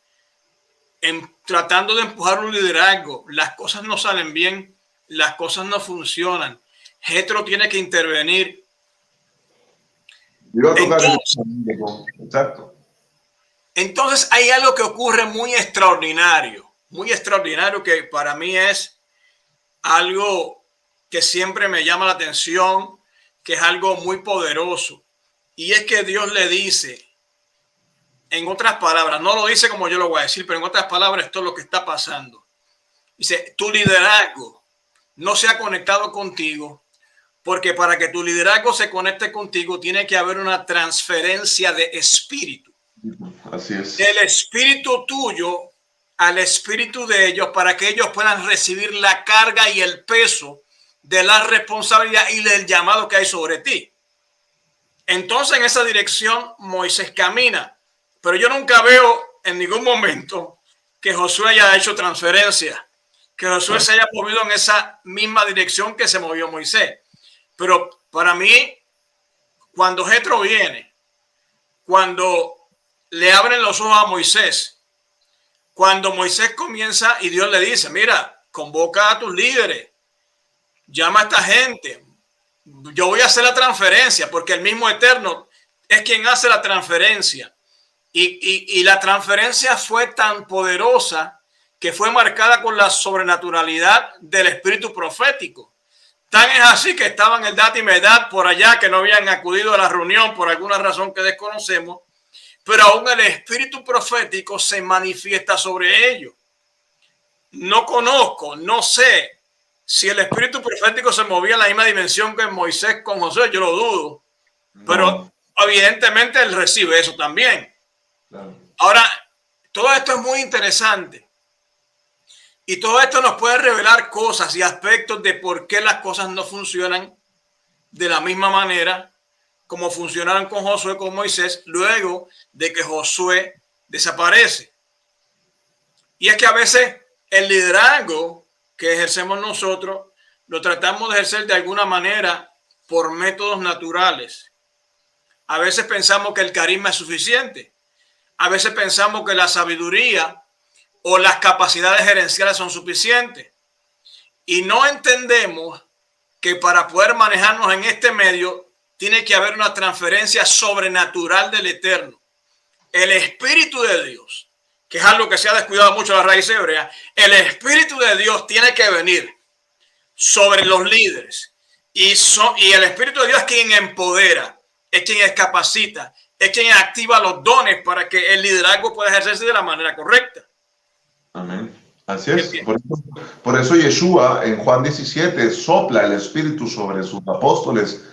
tratando de empujar un liderazgo. Las cosas no salen bien, las cosas no funcionan. Jethro tiene que intervenir. Entonces hay algo que ocurre muy extraordinario que para mí es algo que siempre me llama la atención, que es algo muy poderoso. Y es que Dios le dice, en otras palabras, no lo dice como yo lo voy a decir, pero en otras palabras, esto es lo que está pasando. Dice, tu liderazgo no se ha conectado contigo, porque para que tu liderazgo se conecte contigo, tiene que haber una transferencia de espíritu. Así es. Del espíritu tuyo al espíritu de ellos, para que ellos puedan recibir la carga y el peso de la responsabilidad y del llamado que hay sobre ti. Entonces, en esa dirección, Moisés camina. Pero yo nunca veo en ningún momento que Josué haya hecho transferencia, que Josué se haya movido en esa misma dirección que se movió Moisés. Pero para mí, cuando Jethro viene, cuando le abren los ojos a Moisés, cuando Moisés comienza y Dios le dice, mira, convoca a tus líderes, llama a esta gente, yo voy a hacer la transferencia, porque el mismo Eterno es quien hace la transferencia. Y la transferencia fue tan poderosa que fue marcada con la sobrenaturalidad del espíritu profético. Tan es así que estaban el dat y medad por allá, que no habían acudido a la reunión por alguna razón que desconocemos, pero aún el espíritu profético se manifiesta sobre ellos. No conozco, no sé si el espíritu profético se movía en la misma dimensión que Moisés con Josué, yo lo dudo, pero evidentemente él recibe eso también. Claro. Ahora, todo esto es muy interesante y todo esto nos puede revelar cosas y aspectos de por qué las cosas no funcionan de la misma manera como funcionaron con Josué, con Moisés, luego de que Josué desaparece. Y es que a veces el liderazgo que ejercemos nosotros lo tratamos de ejercer de alguna manera por métodos naturales. A veces pensamos que el carisma es suficiente. A veces pensamos que la sabiduría o las capacidades gerenciales son suficientes. Y no entendemos que para poder manejarnos en este medio tiene que haber una transferencia sobrenatural del Eterno. El Espíritu de Dios, que es algo que se ha descuidado mucho en la raíz hebrea, el Espíritu de Dios tiene que venir sobre los líderes. Y el Espíritu de Dios es quien empodera, es quien capacita, es quien activa los dones para que el liderazgo pueda ejercerse de la manera correcta. Amén. Así es. Por eso Yeshua en Juan 17 sopla el Espíritu sobre sus apóstoles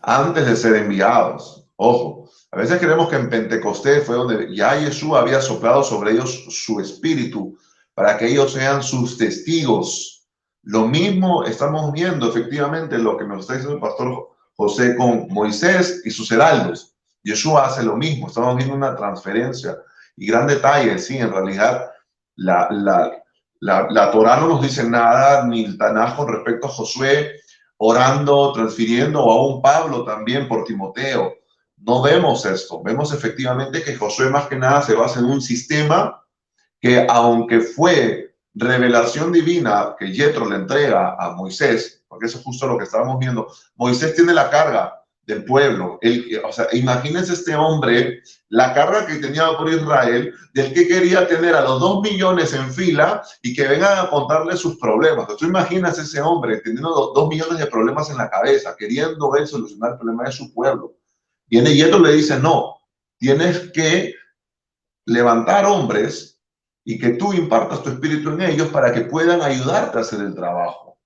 antes de ser enviados. Ojo, a veces creemos que en Pentecostés fue donde ya Yeshua había soplado sobre ellos su Espíritu para que ellos sean sus testigos. Lo mismo estamos viendo efectivamente lo que nos está diciendo el pastor José con Moisés y sus heraldos. Yeshua hace lo mismo, estamos viendo una transferencia. Y gran detalle, sí, en realidad la Torá no nos dice nada, ni el Tanaj con respecto a Josué orando, transfiriendo, o aún Pablo también por Timoteo. No vemos esto, vemos efectivamente que Josué más que nada se basa en un sistema que, aunque fue revelación divina que Jethro le entrega a Moisés, porque eso es justo lo que estábamos viendo, Moisés tiene la carga del pueblo. O sea, imagínense este hombre, la carga que tenía por Israel, del que quería tener a los 2 millones en fila y que vengan a contarle sus problemas. Tú imaginas ese hombre teniendo 2 millones de problemas en la cabeza, queriendo él solucionar el problema de su pueblo. Viene Jethro y le dice, no, tienes que levantar hombres y que tú impartas tu espíritu en ellos para que puedan ayudarte a hacer el trabajo.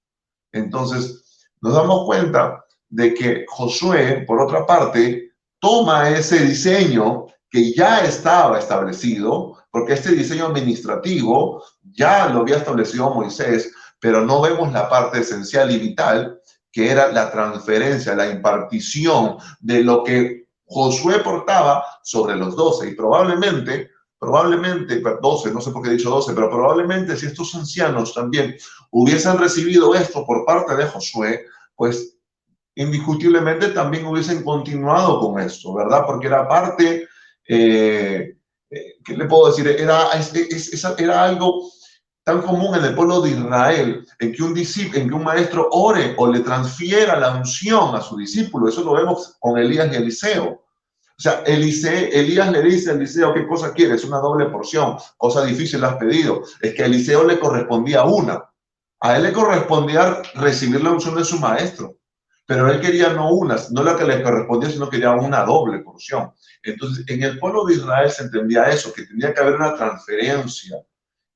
Entonces, nos damos cuenta de que Josué, por otra parte, toma ese diseño que ya estaba establecido, porque este diseño administrativo ya lo había establecido Moisés, pero no vemos la parte esencial y vital, que era la transferencia, la impartición de lo que Josué portaba sobre los 12. Y probablemente, 12, no sé por qué he dicho 12, pero probablemente si estos ancianos también hubiesen recibido esto por parte de Josué, pues indiscutiblemente también hubiesen continuado con esto, ¿verdad? Porque era parte, ¿qué le puedo decir? Era algo tan común en el pueblo de Israel, en que un maestro ore o le transfiera la unción a su discípulo. Eso lo vemos con Elías y Eliseo. O sea, Elías le dice a Eliseo, ¿qué cosa quieres? Una doble porción. Cosa difícil has pedido. Es que a Eliseo le correspondía una. A él le correspondía recibir la unción de su maestro. Pero él quería no una, no la que le correspondía, sino quería una doble porción. Entonces, en el pueblo de Israel se entendía eso, que tenía que haber una transferencia.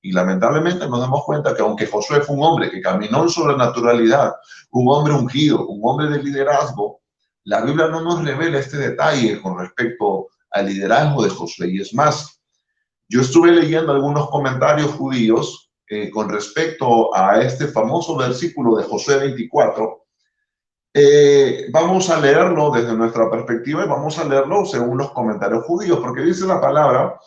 Y lamentablemente nos damos cuenta que aunque Josué fue un hombre que caminó en sobrenaturalidad, un hombre ungido, un hombre de liderazgo, la Biblia no nos revela este detalle con respecto al liderazgo de Josué. Y es más, yo estuve leyendo algunos comentarios judíos con respecto a este famoso versículo de Josué 24. Vamos a leerlo desde nuestra perspectiva y vamos a leerlo según los comentarios judíos, porque dice la palabra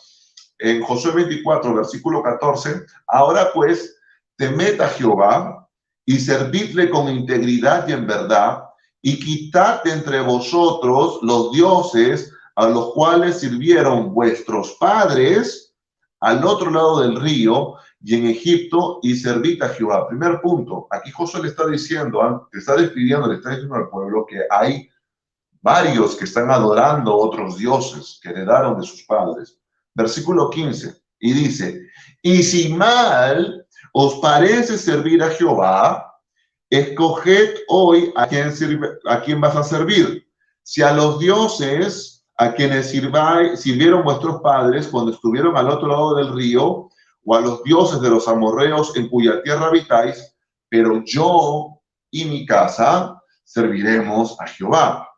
en Josué 24, versículo 14, ahora pues, temed a Jehová y servidle con integridad y en verdad, y quitad de entre vosotros los dioses a los cuales sirvieron vuestros padres al otro lado del río y en Egipto, y servid a Jehová. Primer punto, aquí Josué le está diciendo, le está despidiendo, le está diciendo al pueblo que hay varios que están adorando otros dioses que heredaron de sus padres. Versículo 15, y dice, y si mal os parece servir a Jehová, escoged hoy a quién vas a servir. Si a los dioses a quienes sirvieron vuestros padres cuando estuvieron al otro lado del río, o a los dioses de los amorreos en cuya tierra habitáis, pero yo y mi casa serviremos a Jehová.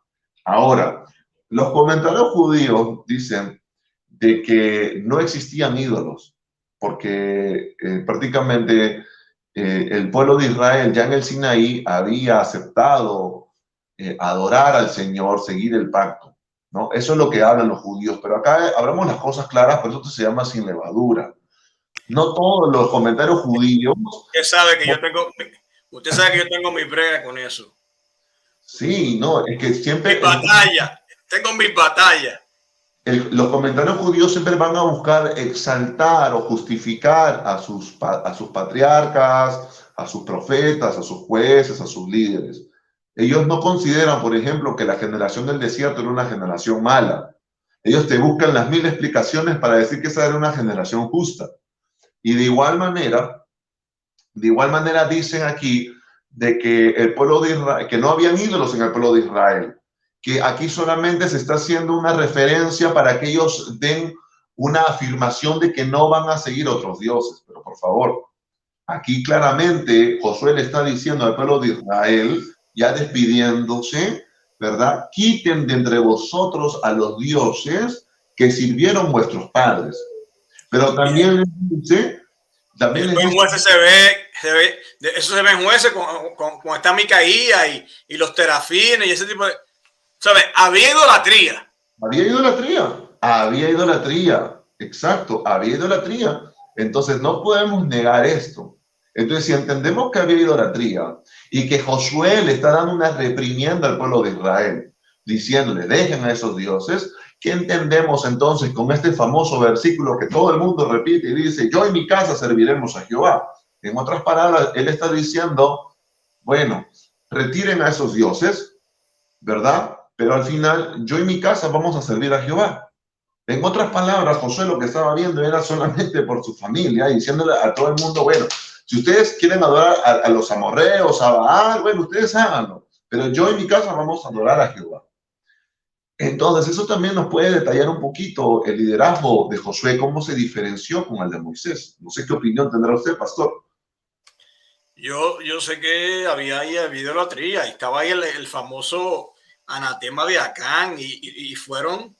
Ahora, los comentarios judíos dicen de que no existían ídolos, porque prácticamente el pueblo de Israel ya en el Sinaí había aceptado adorar al Señor, seguir el pacto, ¿no? Eso es lo que hablan los judíos, pero acá hablamos las cosas claras, por eso se llama sin levadura. No todos los comentarios judíos... Usted sabe que yo tengo mi brega con eso. Sí, no, es que siempre... Tengo mis batallas. Los comentarios judíos siempre van a buscar exaltar o justificar a sus patriarcas, a sus profetas, a sus jueces, a sus líderes. Ellos no consideran, por ejemplo, que la generación del desierto era una generación mala. Ellos te buscan las 1000 explicaciones para decir que esa era una generación justa. Y de igual manera dicen aquí de que el pueblo de Israel, que no habían ídolos en el pueblo de Israel, que aquí solamente se está haciendo una referencia para que ellos den una afirmación de que no van a seguir otros dioses. Pero por favor, aquí claramente Josué le está diciendo al pueblo de Israel, ya despidiéndose, ¿verdad? Quiten de entre vosotros a los dioses que sirvieron vuestros padres. Pero también les dice... También en jueces eso se ve en jueces con esta Micaía y los terafines y ese tipo de... ¿Sabes? Había idolatría. Había idolatría, exacto, había idolatría. Entonces no podemos negar esto. Entonces si entendemos que había idolatría y que Josué le está dando una reprimienda al pueblo de Israel, diciéndole, dejen a esos dioses, ¿qué entendemos entonces con este famoso versículo que todo el mundo repite y dice, yo y mi casa serviremos a Jehová? En otras palabras, él está diciendo, bueno, retiren a esos dioses, ¿verdad? Pero al final, yo y mi casa vamos a servir a Jehová. En otras palabras, Josué lo que estaba viendo era solamente por su familia, diciéndole a todo el mundo, bueno, si ustedes quieren adorar a los amorreos, a Baal, bueno, ustedes háganlo, pero yo y mi casa vamos a adorar a Jehová. Entonces, eso también nos puede detallar un poquito el liderazgo de Josué, cómo se diferenció con el de Moisés. No sé qué opinión tendrá usted, pastor. Yo sé que había ahí idolatría y estaba ahí el famoso anatema de Acán y fueron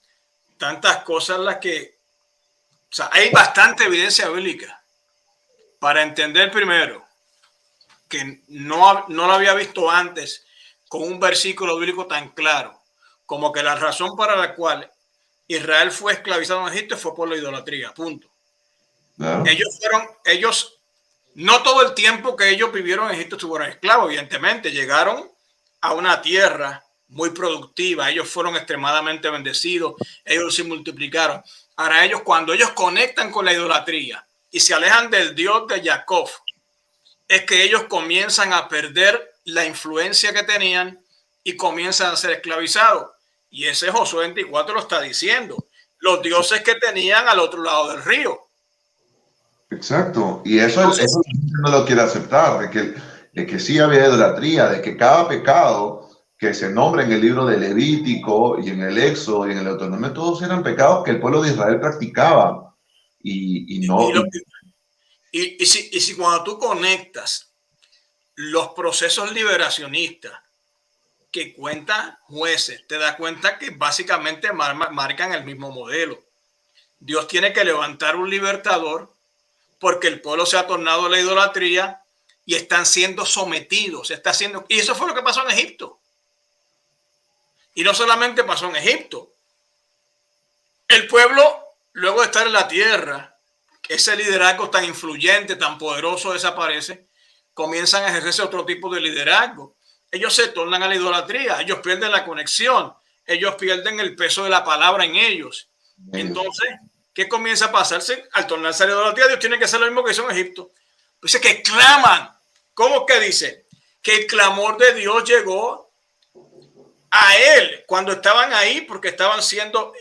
tantas cosas las que, o sea, hay bastante evidencia bíblica para entender primero que no lo había visto antes con un versículo bíblico tan claro como que la razón para la cual Israel fue esclavizado en Egipto fue por la idolatría, punto. Claro. Ellos, no todo el tiempo que ellos vivieron en Egipto estuvieron esclavos, evidentemente, llegaron a una tierra muy productiva, ellos fueron extremadamente bendecidos, ellos se multiplicaron. Ahora ellos, cuando ellos conectan con la idolatría y se alejan del Dios de Jacob, es que ellos comienzan a perder la influencia que tenían y comienzan a ser esclavizados. Y ese Josué 24 lo está diciendo. Los dioses que tenían al otro lado del río. Exacto. Y Entonces, eso no lo quiere aceptar, de que sí había idolatría, de que cada pecado que se nombra en el libro de Levítico y en el Éxodo y en el Deuteronomio, todos eran pecados que el pueblo de Israel practicaba. Y y, no, lo, si cuando tú conectas los procesos liberacionistas que cuentan jueces, te das cuenta que básicamente marcan el mismo modelo. Dios tiene que levantar un libertador porque el pueblo se ha tornado a la idolatría y están siendo sometidos. Y eso fue lo que pasó en Egipto. Y no solamente pasó en Egipto. El pueblo, luego de estar en la tierra, ese liderazgo tan influyente, tan poderoso desaparece, comienzan a ejercerse otro tipo de liderazgo. Ellos se tornan a la idolatría, ellos pierden la conexión, ellos pierden el peso de la palabra en ellos. Entonces, ¿qué comienza a pasarse? Al tornarse a la idolatría, Dios tiene que hacer lo mismo que hizo en Egipto. Dice que claman. ¿Cómo que dice? Que el clamor de Dios llegó a él cuando estaban ahí, porque estaban siendo,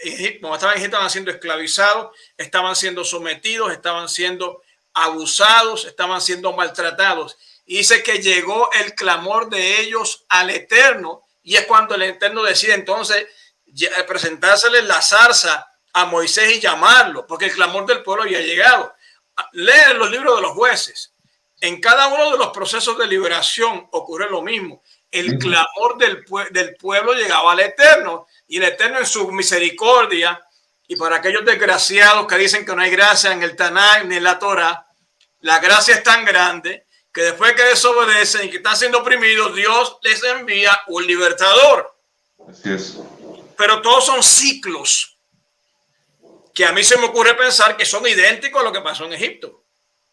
como estaban siendo esclavizados, estaban siendo sometidos, estaban siendo abusados, estaban siendo maltratados. Y dice que llegó el clamor de ellos al Eterno, y es cuando el Eterno decide entonces presentársele la zarza a Moisés y llamarlo, porque el clamor del pueblo había llegado. Lee los libros de los jueces. En cada uno de los procesos de liberación ocurre lo mismo. El clamor del pueblo llegaba al Eterno, y el Eterno en su misericordia, y para aquellos desgraciados que dicen que no hay gracia en el Tanaj ni en la Torah, la gracia es tan grande que después que desobedecen y que están siendo oprimidos, Dios les envía un libertador. Así es. Pero todos son ciclos que a mí se me ocurre pensar que son idénticos a lo que pasó en Egipto.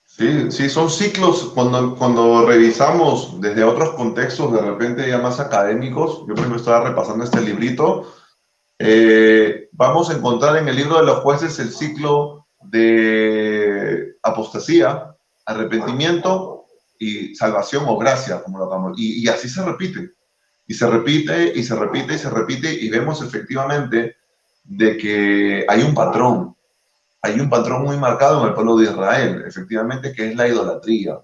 Sí, sí, son ciclos. Cuando revisamos desde otros contextos, de repente ya más académicos, yo primero estaba repasando este librito, vamos a encontrar en el libro de los jueces el ciclo de apostasía, arrepentimiento y salvación o gracia, como lo llamamos. Y así se repite. Y se repite, y se repite, y se repite, y vemos efectivamente de que hay un patrón. Hay un patrón muy marcado en el pueblo de Israel, efectivamente, que es la idolatría,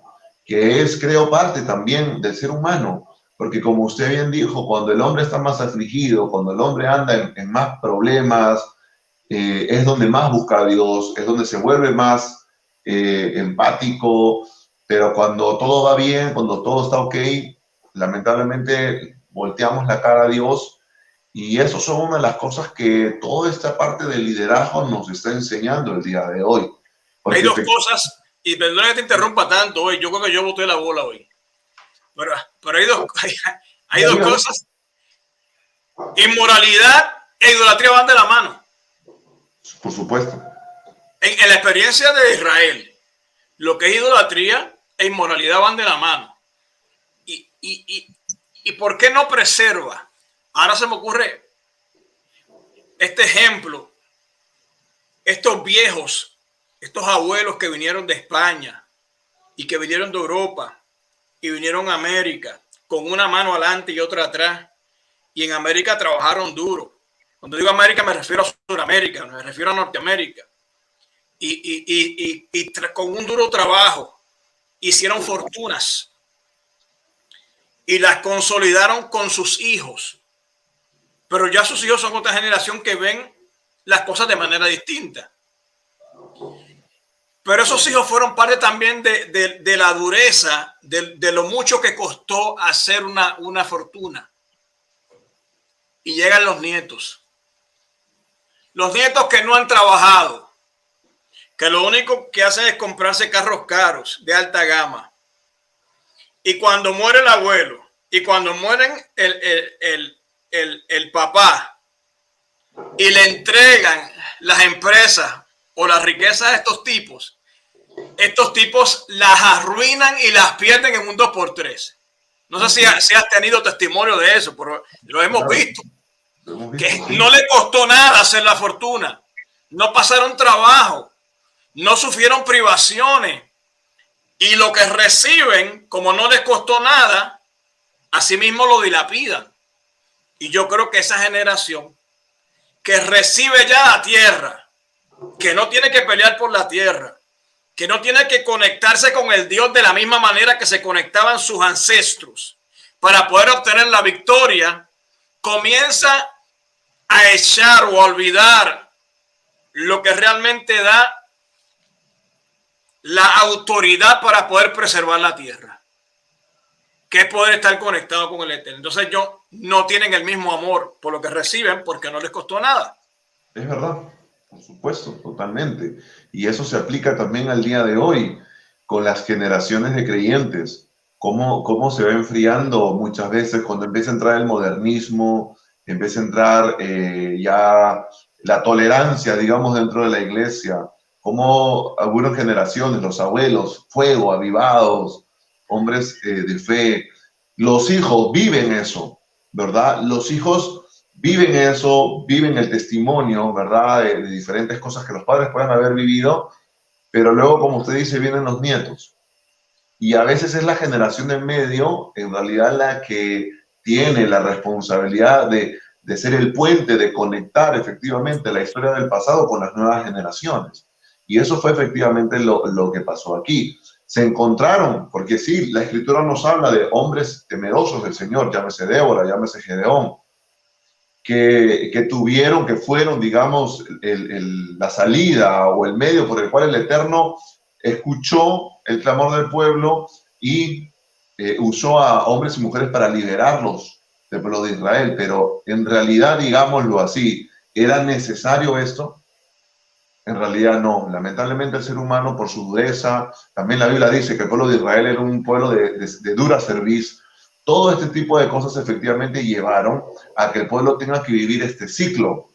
que es, creo, parte también del ser humano, porque como usted bien dijo, cuando el hombre está más afligido, cuando el hombre anda en más problemas, es donde más busca a Dios, es donde se vuelve más empático, pero cuando todo va bien, cuando todo está ok, lamentablemente volteamos la cara a Dios. Y eso son una de las cosas que toda esta parte del liderazgo nos está enseñando el día de hoy. Porque hay dos cosas, y perdona que te interrumpa tanto hoy, yo creo que yo boté la bola hoy. Pero hay dos cosas. Inmoralidad e idolatría van de la mano. Por supuesto. En la experiencia de Israel, lo que es idolatría e inmoralidad van de la mano. ¿Y por qué no preserva? Ahora se me ocurre este ejemplo. Estos viejos, estos abuelos que vinieron de España y que vinieron de Europa y vinieron a América con una mano adelante y otra atrás, y en América trabajaron duro. Cuando digo América me refiero a Sudamérica, me refiero a Norteamérica. Y con un duro trabajo hicieron fortunas y las consolidaron con sus hijos. pero ya sus hijos son otra generación que ven las cosas de manera distinta. Pero esos hijos fueron parte también de la dureza, de lo mucho que costó hacer una fortuna. Y llegan los nietos. Los nietos que no han trabajado, que lo único que hacen es comprarse carros caros de alta gama. Y cuando muere el abuelo, y cuando mueren el papá, y le entregan las empresas o las riquezas de estos tipos las arruinan y las pierden en un 2x3. No sé si has tenido testimonio de eso, pero lo hemos visto. Que no le costó nada hacer la fortuna. No pasaron trabajo. No sufrieron privaciones. Y lo que reciben, como no les costó nada, así mismo lo dilapidan. Y yo creo que esa generación que recibe ya la tierra, que no tiene que pelear por la tierra, que no tiene que conectarse con el Dios de la misma manera que se conectaban sus ancestros para poder obtener la victoria, comienza a echar o a olvidar lo que realmente da la autoridad para poder preservar la tierra, que es poder estar conectado con el Eterno. Entonces ellos no tienen el mismo amor por lo que reciben porque no les costó nada. Es verdad, por supuesto, totalmente. Y eso se aplica también al día de hoy con las generaciones de creyentes. Cómo se va enfriando muchas veces cuando empieza a entrar el modernismo, empieza a entrar ya la tolerancia, digamos, dentro de la iglesia. Cómo algunas generaciones, los abuelos, fuego, avivados, hombres de fe, los hijos viven eso, ¿verdad? Los hijos viven eso, viven el testimonio, ¿verdad? De diferentes cosas que los padres pueden haber vivido, pero luego, como usted dice, vienen los nietos. Y a veces es la generación en medio, en realidad, la que tiene la responsabilidad de ser el puente, de conectar efectivamente la historia del pasado con las nuevas generaciones. Y eso fue efectivamente lo que pasó aquí. Se encontraron, porque sí, la Escritura nos habla de hombres temerosos del Señor, llámese Débora, llámese Gedeón, que tuvieron, que fueron, digamos, la salida o el medio por el cual el Eterno escuchó el clamor del pueblo y usó a hombres y mujeres para liberarlos del pueblo de Israel. Pero en realidad, digámoslo así, ¿era necesario esto? En realidad no. Lamentablemente el ser humano, por su dureza, también la Biblia dice que el pueblo de Israel era un pueblo de dura cerviz. Todo este tipo de cosas efectivamente llevaron a que el pueblo tenga que vivir este ciclo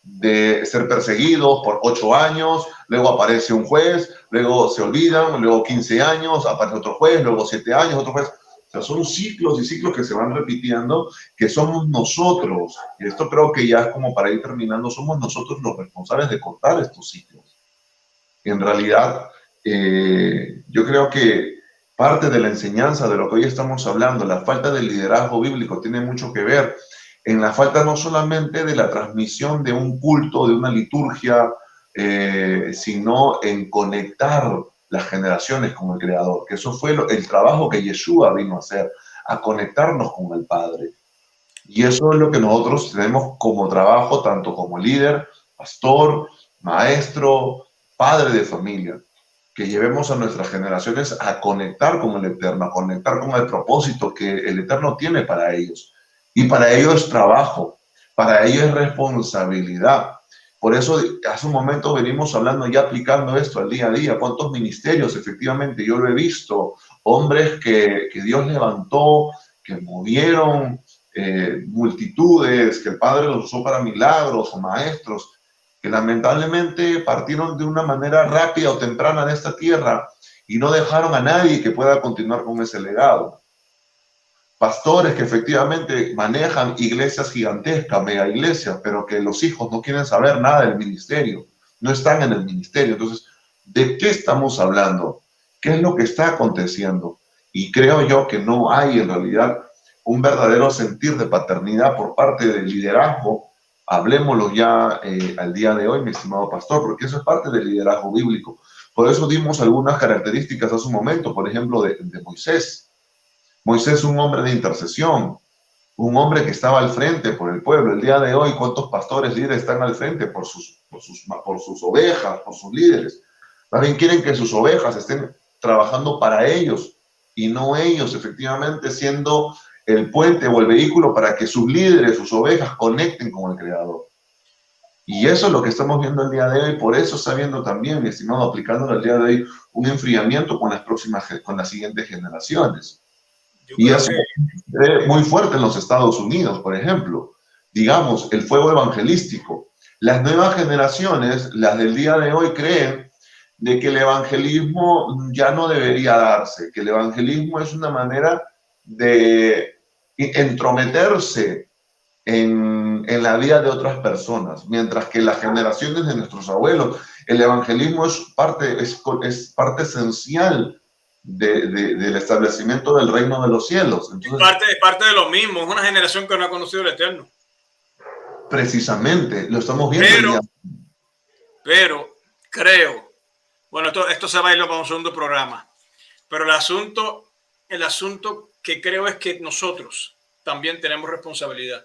de ser perseguidos por 8 años, luego aparece un juez, luego se olvidan, luego 15 años, aparece otro juez, luego 7 años, otro juez. O sea, son ciclos y ciclos que se van repitiendo, que somos nosotros, y esto creo que ya es como para ir terminando, somos nosotros los responsables de cortar estos ciclos. En realidad, yo creo que parte de la enseñanza de lo que hoy estamos hablando, la falta del liderazgo bíblico, tiene mucho que ver en la falta no solamente de la transmisión de un culto, de una liturgia, sino en conectar las generaciones con el Creador, que eso fue el trabajo que Yeshua vino a hacer, a conectarnos con el Padre. Y eso es lo que nosotros tenemos como trabajo, tanto como líder, pastor, maestro, padre de familia, que llevemos a nuestras generaciones a conectar con el Eterno, a conectar con el propósito que el Eterno tiene para ellos. Y para ellos es trabajo, para ellos es responsabilidad. Por eso hace un momento venimos hablando ya aplicando esto al día a día. ¿Cuántos ministerios efectivamente yo lo he visto? Hombres que Dios levantó, que movieron multitudes, que el Padre los usó para milagros o maestros, que lamentablemente partieron de una manera rápida o temprana de esta tierra y no dejaron a nadie que pueda continuar con ese legado. Pastores que efectivamente manejan iglesias gigantescas, mega iglesias, pero que los hijos no quieren saber nada del ministerio, no están en el ministerio. Entonces, ¿de qué estamos hablando? ¿Qué es lo que está aconteciendo? Y creo yo que no hay en realidad un verdadero sentir de paternidad por parte del liderazgo. Hablemoslo ya al día de hoy, mi estimado pastor, porque eso es parte del liderazgo bíblico. Por eso dimos algunas características hace un momento, por ejemplo, de Moisés. Moisés, un hombre de intercesión, un hombre que estaba al frente por el pueblo. El día de hoy, ¿cuántos pastores líderes están al frente por sus ovejas, por sus líderes? También quieren que sus ovejas estén trabajando para ellos y no ellos efectivamente siendo el puente o el vehículo para que sus líderes, sus ovejas conecten con el Creador. Y eso es lo que estamos viendo el día de hoy. Por eso está viendo también, mi estimado, aplicándolo el día de hoy, un enfriamiento con las siguientes generaciones. Y eso es muy fuerte en los Estados Unidos, por ejemplo. Digamos, el fuego evangelístico. Las nuevas generaciones, las del día de hoy, creen de que el evangelismo ya no debería darse, que el evangelismo es una manera de entrometerse en la vida de otras personas, mientras que las generaciones de nuestros abuelos, el evangelismo es parte esencial del establecimiento del reino de los cielos. Entonces, es parte de lo mismo, es una generación que no ha conocido el Eterno. Precisamente, lo estamos viendo. Pero creo, bueno, esto se va a ir para un segundo programa, pero el asunto que creo es que nosotros también tenemos responsabilidad.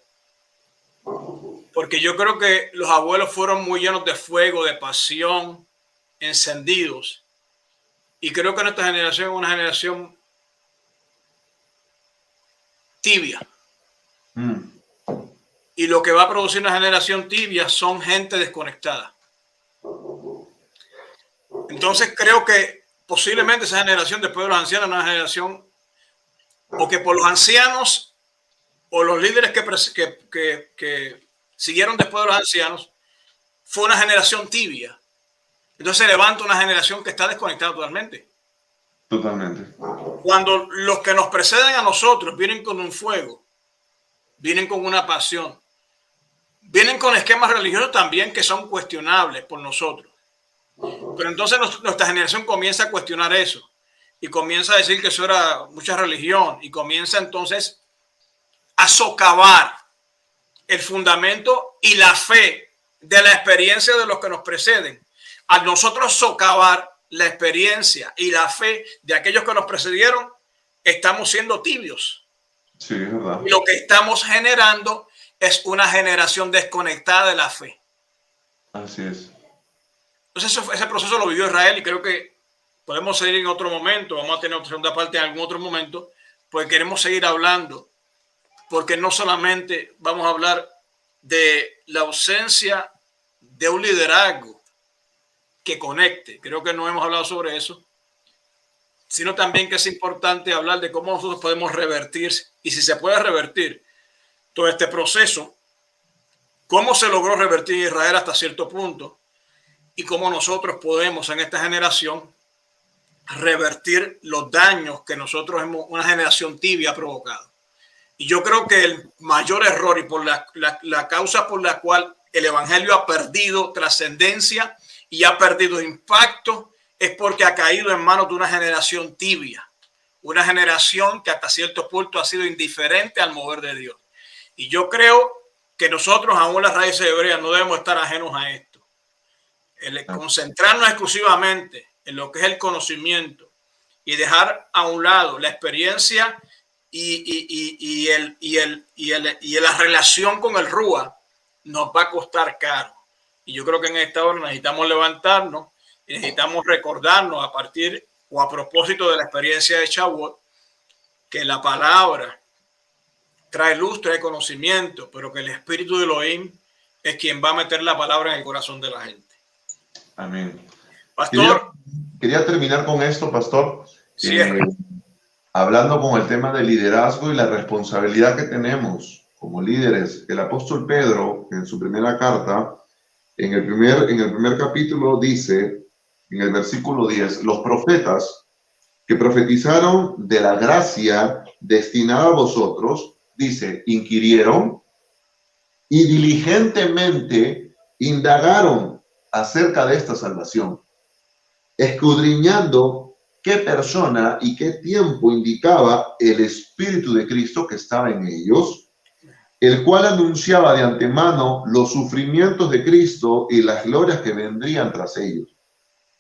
Porque yo creo que los abuelos fueron muy llenos de fuego, de pasión, encendidos. Y creo que nuestra generación es una generación tibia. Y lo que va a producir una generación tibia son gente desconectada. Entonces creo que posiblemente esa generación después de los ancianos es una generación, o que por los ancianos o los líderes que siguieron después de los ancianos, fue una generación tibia. Entonces se levanta una generación que está desconectada totalmente. Totalmente. Cuando los que nos preceden a nosotros vienen con un fuego, vienen con una pasión, vienen con esquemas religiosos también que son cuestionables por nosotros. Pero entonces nuestra generación comienza a cuestionar eso y comienza a decir que eso era mucha religión y comienza entonces a socavar el fundamento y la fe de la experiencia de los que nos preceden. Al nosotros socavar la experiencia y la fe de aquellos que nos precedieron, estamos siendo tibios. Sí, es verdad. Y lo que estamos generando es una generación desconectada de la fe. Así es. Entonces ese proceso lo vivió Israel y creo que podemos seguir en otro momento. Vamos a tener otra segunda parte en algún otro momento, porque queremos seguir hablando. Porque no solamente vamos a hablar de la ausencia de un liderazgo que conecte, creo que no hemos hablado sobre eso, sino también que es importante hablar de cómo nosotros podemos revertir, y si se puede revertir todo este proceso, cómo se logró revertir Israel hasta cierto punto, y cómo nosotros podemos en esta generación revertir los daños que nosotros una generación tibia ha provocado. Y yo creo que el mayor error y por la causa por la cual el evangelio ha perdido trascendencia y ha perdido impacto es porque ha caído en manos de una generación tibia, una generación que hasta cierto punto ha sido indiferente al mover de Dios. Y yo creo que nosotros, aún las raíces hebreas, no debemos estar ajenos a esto. El concentrarnos exclusivamente en lo que es el conocimiento y dejar a un lado la experiencia y la relación con el Rúa nos va a costar caro. Y yo creo que en esta hora necesitamos levantarnos y necesitamos recordarnos a partir o a propósito de la experiencia de Shavuot, que la palabra trae luz, trae conocimiento, pero que el Espíritu de Elohim es quien va a meter la palabra en el corazón de la gente. Amén. Pastor. Quería terminar con esto, pastor. Sí, hablando con el tema del liderazgo y la responsabilidad que tenemos como líderes. El apóstol Pedro, en su primera carta, en el primer capítulo dice, en el versículo 10, los profetas que profetizaron de la gracia destinada a vosotros, dice, inquirieron y diligentemente indagaron acerca de esta salvación, escudriñando qué persona y qué tiempo indicaba el Espíritu de Cristo que estaba en ellos, el cual anunciaba de antemano los sufrimientos de Cristo y las glorias que vendrían tras ellos.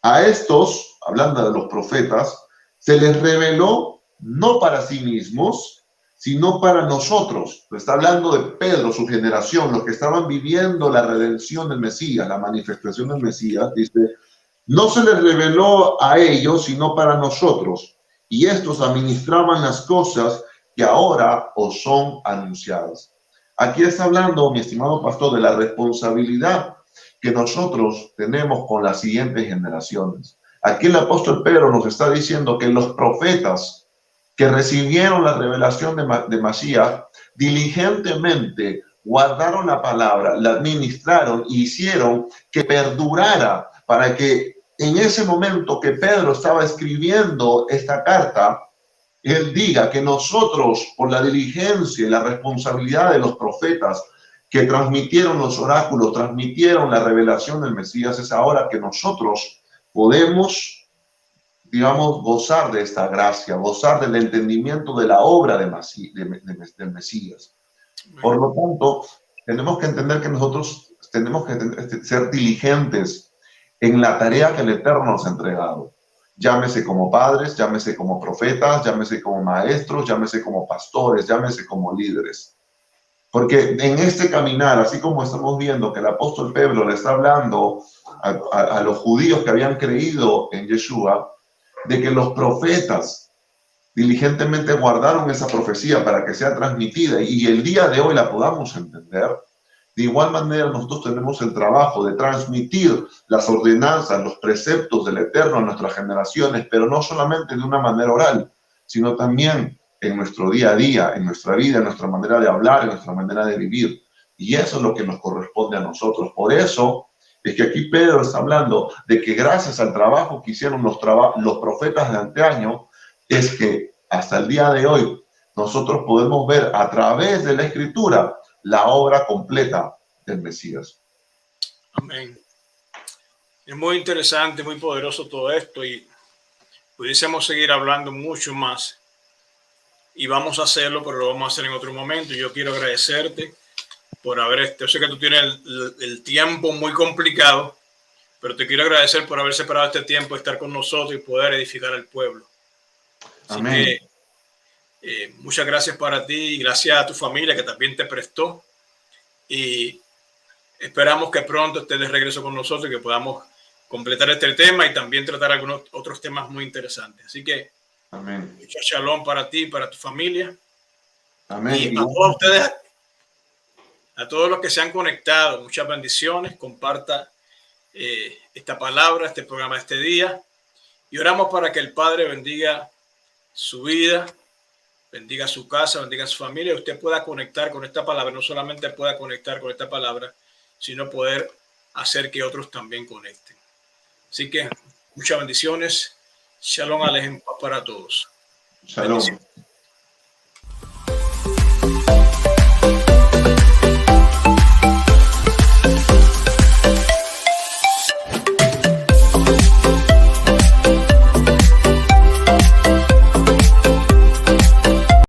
A estos, hablando de los profetas, se les reveló no para sí mismos, sino para nosotros. Está hablando de Pedro, su generación, los que estaban viviendo la redención del Mesías, la manifestación del Mesías. Dice, no se les reveló a ellos, sino para nosotros, y estos administraban las cosas que ahora os son anunciadas. Aquí está hablando, mi estimado pastor, de la responsabilidad que nosotros tenemos con las siguientes generaciones. Aquí el apóstol Pedro nos está diciendo que los profetas que recibieron la revelación de Masías diligentemente guardaron la palabra, la administraron y hicieron que perdurara para que en ese momento que Pedro estaba escribiendo esta carta, él diga que nosotros, por la diligencia y la responsabilidad de los profetas que transmitieron los oráculos, transmitieron la revelación del Mesías, es ahora que nosotros podemos, digamos, gozar de esta gracia, gozar del entendimiento de la obra del Mesías. Por lo tanto, tenemos que entender que nosotros tenemos que ser diligentes en la tarea que el Eterno nos ha entregado. Llámese como padres, llámese como profetas, llámese como maestros, llámese como pastores, llámese como líderes. Porque en este caminar, así como estamos viendo que el apóstol Pedro le está hablando a los judíos que habían creído en Yeshua, de que los profetas diligentemente guardaron esa profecía para que sea transmitida y el día de hoy la podamos entender. De igual manera, nosotros tenemos el trabajo de transmitir las ordenanzas, los preceptos del Eterno a nuestras generaciones, pero no solamente de una manera oral, sino también en nuestro día a día, en nuestra vida, en nuestra manera de hablar, en nuestra manera de vivir. Y eso es lo que nos corresponde a nosotros. Por eso es que aquí Pedro está hablando de que gracias al trabajo que hicieron los profetas de antaño, es que hasta el día de hoy nosotros podemos ver a través de la Escritura la obra completa del Mesías. Amén. Es muy interesante, muy poderoso todo esto y pudiésemos seguir hablando mucho más y vamos a hacerlo, pero lo vamos a hacer en otro momento. Yo quiero agradecerte por haber, yo sé que tú tienes el tiempo muy complicado, pero te quiero agradecer por haber separado este tiempo, estar con nosotros y poder edificar al pueblo. Así Amén. que muchas gracias para ti y gracias a tu familia que también te prestó. Y esperamos que pronto estés de regreso con nosotros y que podamos completar este tema y también tratar algunos otros temas muy interesantes. Así que, amén. Mucho shalom para ti y para tu familia. Amén. Y a todos ustedes, a todos los que se han conectado, muchas bendiciones. Comparta esta palabra, este programa, este día. Y oramos para que el Padre bendiga su vida, bendiga su casa, bendiga su familia. Usted pueda conectar con esta palabra. No solamente pueda conectar con esta palabra, sino poder hacer que otros también conecten. Así que muchas bendiciones. Shalom Alejem para todos. Shalom. Bendiciones.